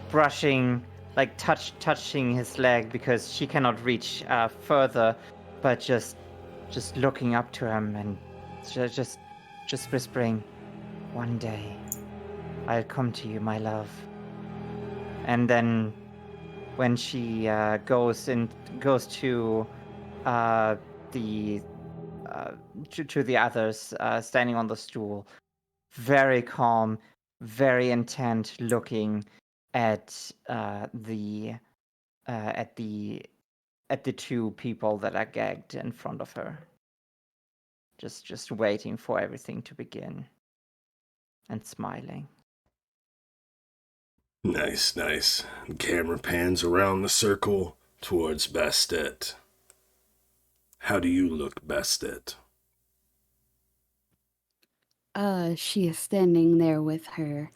brushing, like touching his leg because she cannot reach further, but just looking up to him and just whispering, "One day, I'll come to you, my love." And then when she goes to the others standing on the stool, very calm, very intent, looking at the 2 people that are gagged in front of her, just waiting for everything to begin, and smiling. Nice, nice. The camera pans around the circle towards Bastet. How do you look, Bastet? She is standing there with her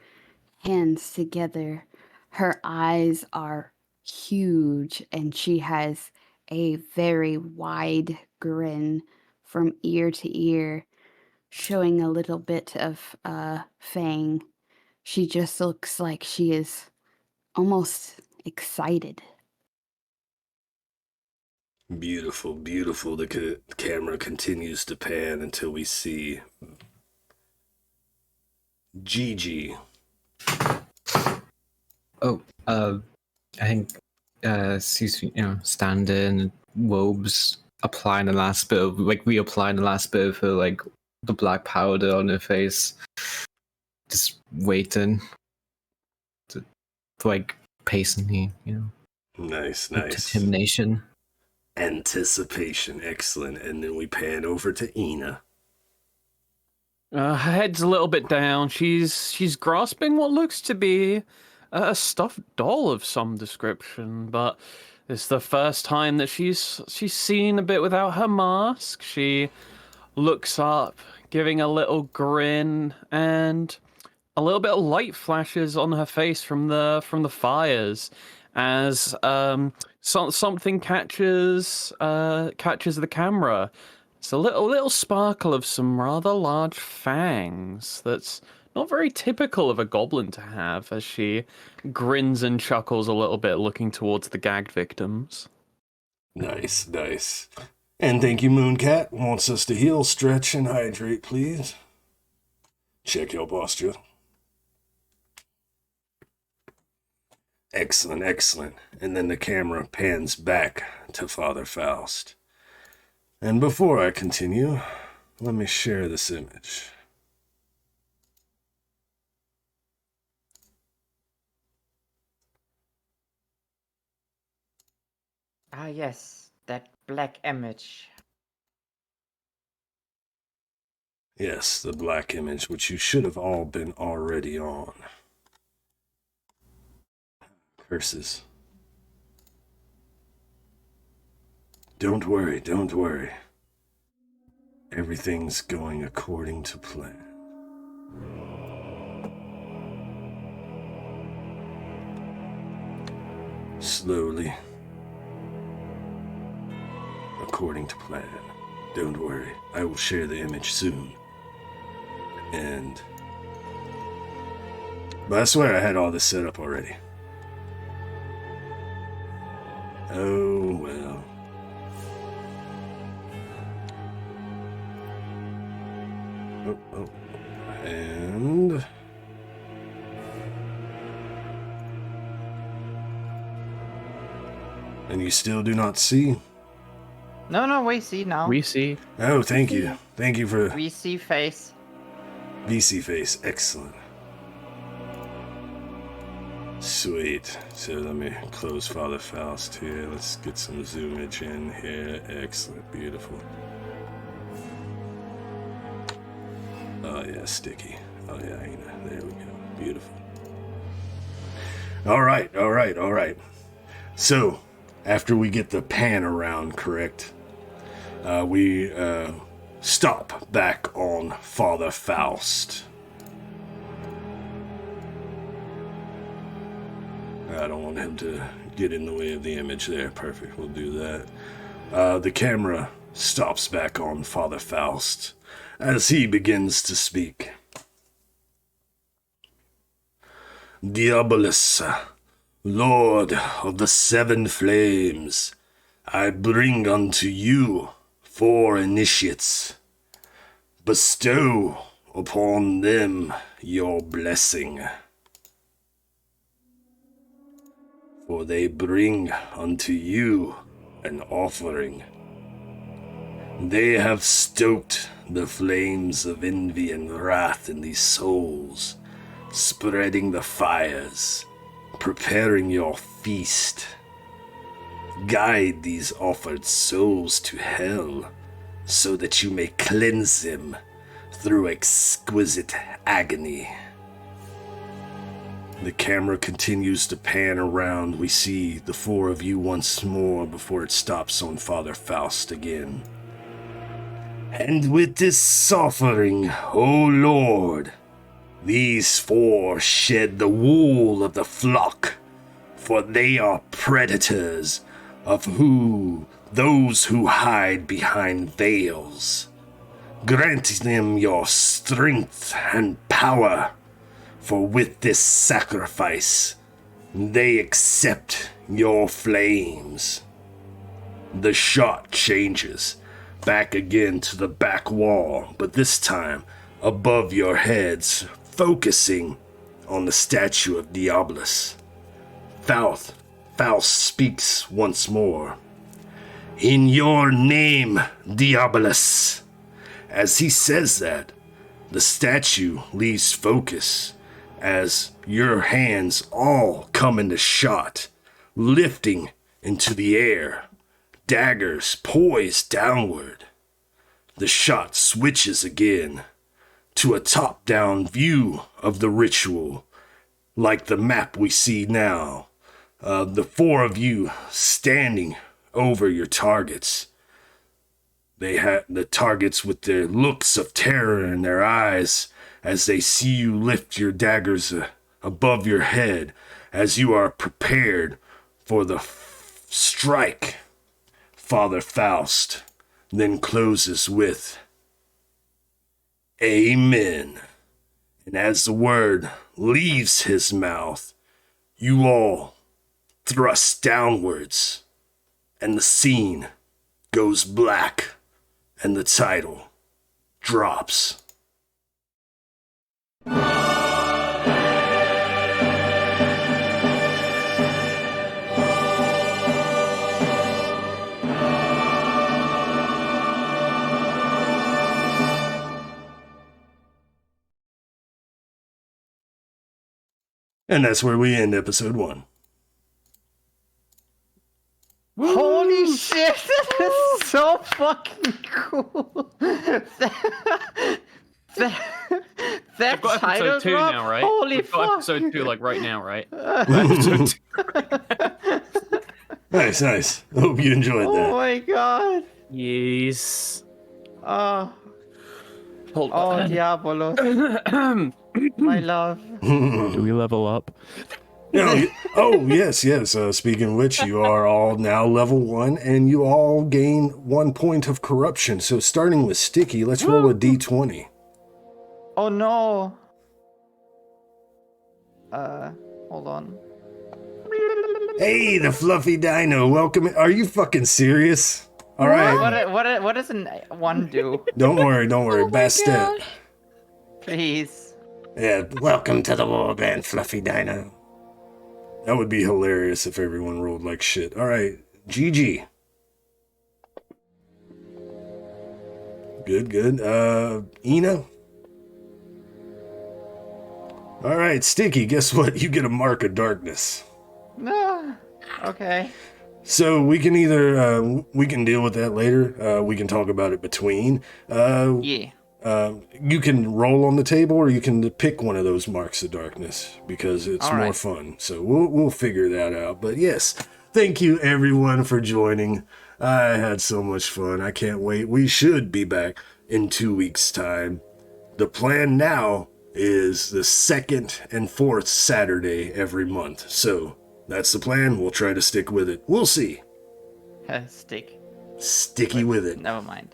hands together. Her eyes are huge, and she has a very wide grin from ear to ear, showing a little bit of fang. She just looks like she is almost excited. Beautiful, beautiful. The camera continues to pan until we see GiGi. Oh, I think she's standing robes, applying the last bit of reapplying the last bit of her the black powder on her face, just waiting for patiently, Nice, nice. determination. Anticipation, excellent. And then we pan over to Eena. Her head's a little bit down. She's grasping what looks to be a stuffed doll of some description, but it's the first time that she's seen a bit without her mask. She looks up, giving a little grin, and a little bit of light flashes on her face from the fires as something catches the camera. It's a little sparkle of some rather large fangs that's not very typical of a goblin to have, as she grins and chuckles a little bit, looking towards the gagged victims. Nice, nice. And thank you, Mooncat. Wants us to heal, stretch, and hydrate, please. Check your posture. Excellent, excellent. And then the camera pans back to Father Faust. And before I continue, let me share this image. Ah, yes, that black image. Yes, the black image, which you should have all been already on. Curses. Don't worry, don't worry. Everything's going according to plan. Slowly. According to plan. Don't worry, I will share the image soon. But I swear I had all this set up already. Oh, well. Oh. And... And you still do not see? No, we see now. We see. Oh, thank you. Thank you for... We see face. VC face, excellent. Sweet. So let me close Father Faust here. Let's get some zoomage in here. Excellent, beautiful. Oh yeah, sticky. Oh yeah, Eena. There we go. Beautiful. Alright. So, after we get the pan around correct, we stop back on Father Faust. I don't want him to get in the way of the image there. Perfect, we'll do that. The camera stops back on Father Faust as he begins to speak. Diabolus, Lord of the Seven Flames, I bring unto you 4 initiates. Bestow upon them your blessing. For they bring unto you an offering. They have stoked the flames of envy and wrath in these souls, spreading the fires, preparing your feast. Guide these offered souls to hell, so that you may cleanse them through exquisite agony. The camera continues to pan around. We see the 4 of you once more before it stops on Father Faust again. And with this offering, O Lord, these 4 shed the wool of the flock, for they are predators of those who hide behind veils. Grant them your strength and power, for with this sacrifice, they accept your flames. The shot changes back again to the back wall, but this time above your heads, focusing on the statue of Diabolus. Faust speaks once more. In your name, Diabolus. As he says that, the statue leaves focus as your hands all come into shot, lifting into the air, daggers poised downward. The shot switches again to a top-down view of the ritual, like the map we see now. The 4 of you standing over your targets. They have the targets with their looks of terror in their eyes as they see you lift your daggers above your head as you are prepared for the strike. Father Faust then closes with Amen. And as the word leaves his mouth, you all thrust downwards, and the scene goes black, and the title drops. And that's where we end episode 1. Holy shit! That is so fucking cool. That I've got title episode 2 drop? now, right? Holy We've got fuck! episode 2 like right now, right? Episode 2. Nice. I hope you enjoyed Oh that. my god! Yes. Oh, Hold oh on. Diabolos. My love. Do we level up? Yes. Speaking of which, you are all now level 1, and you all gain 1 point of corruption. So starting with Sticky, let's roll a d20. Oh no. Hold on. Hey, the fluffy dino, welcome. Are you fucking serious? All right. What does an 1 do? Don't worry. Bastet. Please. Yeah, welcome to the warband, fluffy dino. That would be hilarious if everyone rolled like shit. All right, GiGi. Good. Eena. All right, Sticky. Guess what? You get a mark of darkness. No. Okay. So we can either we can deal with that later. We can talk about it between. Yeah. You can roll on the table, or you can pick one of those marks of darkness because it's All more right. fun. So we'll figure that out. But yes, thank you everyone for joining. I had so much fun. I can't wait. We should be back in 2 weeks' time. The plan now is the 2nd and 4th Saturday every month. So that's the plan. We'll try to stick with it. We'll see. Sticky with it. Never mind.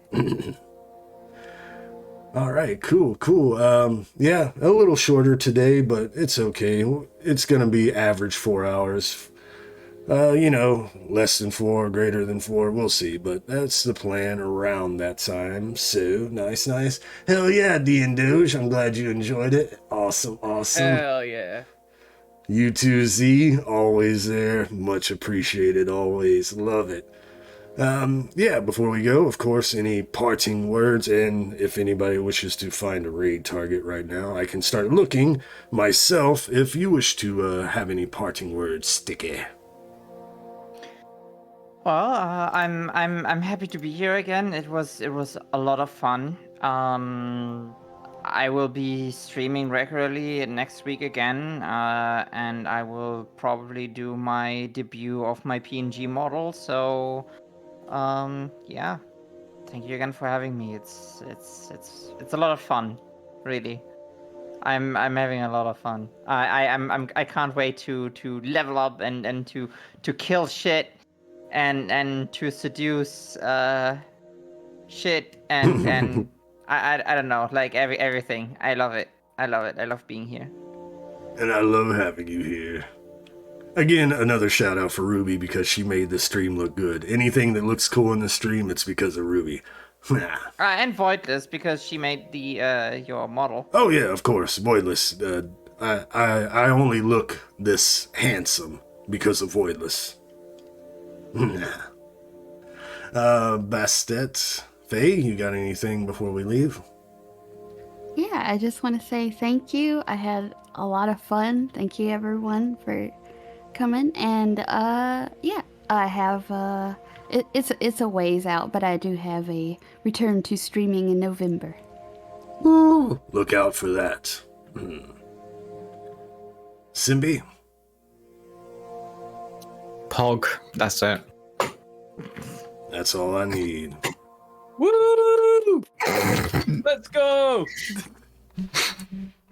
All right, cool. Yeah, a little shorter today, but it's okay. It's going to be average 4 hours. Less than 4, greater than 4, we'll see. But that's the plan around that time. So, nice. Hell yeah, D&Doge. I'm glad you enjoyed it. Awesome. Hell yeah. You too, Z. Always there. Much appreciated. Always. Love it. Before we go, of course, any parting words, and if anybody wishes to find a raid target right now, I can start looking myself if you wish to have any parting words, Sticky. Well, I'm happy to be here again. It was a lot of fun. I will be streaming regularly next week again, and I will probably do my debut of my PNG model. So, yeah. Thank you again for having me. It's a lot of fun, really. I'm having a lot of fun. I can't wait to level up and to kill shit and to seduce shit and I don't know, like everything. I love it. I love being here. And I love having you here. Again, another shout out for Ruby because she made the stream look good. Anything that looks cool in the stream, it's because of Ruby. And Voidless because she made the your model. Oh yeah, of course, Voidless. I only look this handsome because of Voidless. Bastet, Faye, you got anything before we leave? Yeah, I just want to say thank you. I had a lot of fun. Thank you everyone for coming. And I have it's a ways out, but I do have a return to streaming in November. Ooh, look out for that. Simbi? Pog, that's it. That's all I need. Woo! Let's go!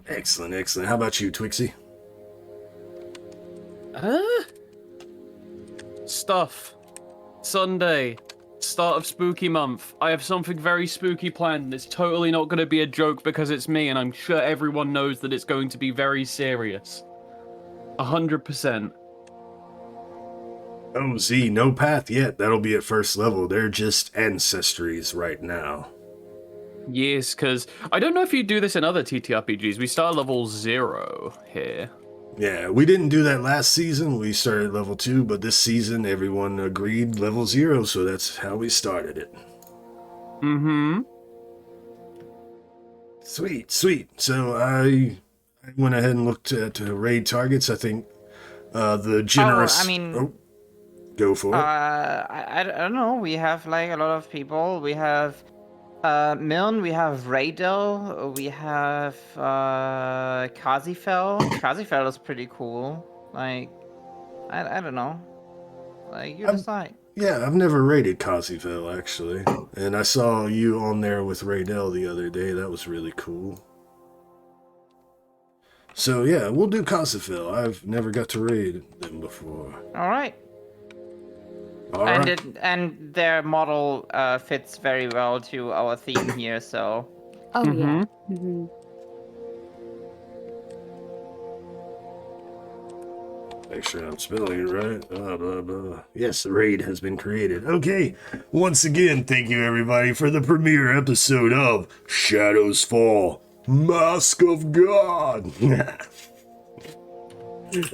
Excellent. How about you, Twixie? Stuff. Sunday. Start of spooky month. I have something very spooky planned, and it's totally not going to be a joke because it's me, and I'm sure everyone knows that it's going to be very serious. 100%. Oh, Z, no path yet. That'll be at first level. They're just ancestries right now. Yes, because I don't know if you do this in other TTRPGs. We start at level 0 here. Yeah, we didn't do that last season. We started at level 2, but this season everyone agreed level 0, so that's how we started it. Mm-hmm. Sweet. So I went ahead and looked at raid targets. I think the generous. Go for it. I don't know. We have like a lot of people. We have Milne, we have Radel, we have Kazifel. Kazifel is pretty cool. Like, I don't know. Like, you decide. Yeah, I've never raided Kaziville, actually. And I saw you on there with Radel the other day. That was really cool. So, yeah, we'll do Kaziville. I've never got to raid them before. All right. And their model fits very well to our theme here, so... Oh, yeah. Mm-hmm. Make sure I'm spelling it right. Blah, blah, blah. Yes, the raid has been created. Okay, once again, thank you everybody for the premiere episode of Shadows Fall, Mask of God.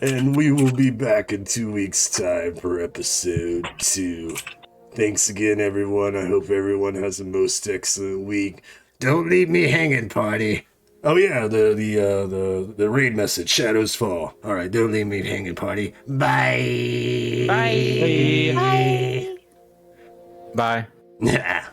And we will be back in 2 weeks' time for episode 2. Thanks again, everyone. I hope everyone has a most excellent week. Don't leave me hanging, party. Oh yeah, the raid message, Shadows Fall. All right, don't leave me hanging, party. Bye. Bye. Bye. Bye.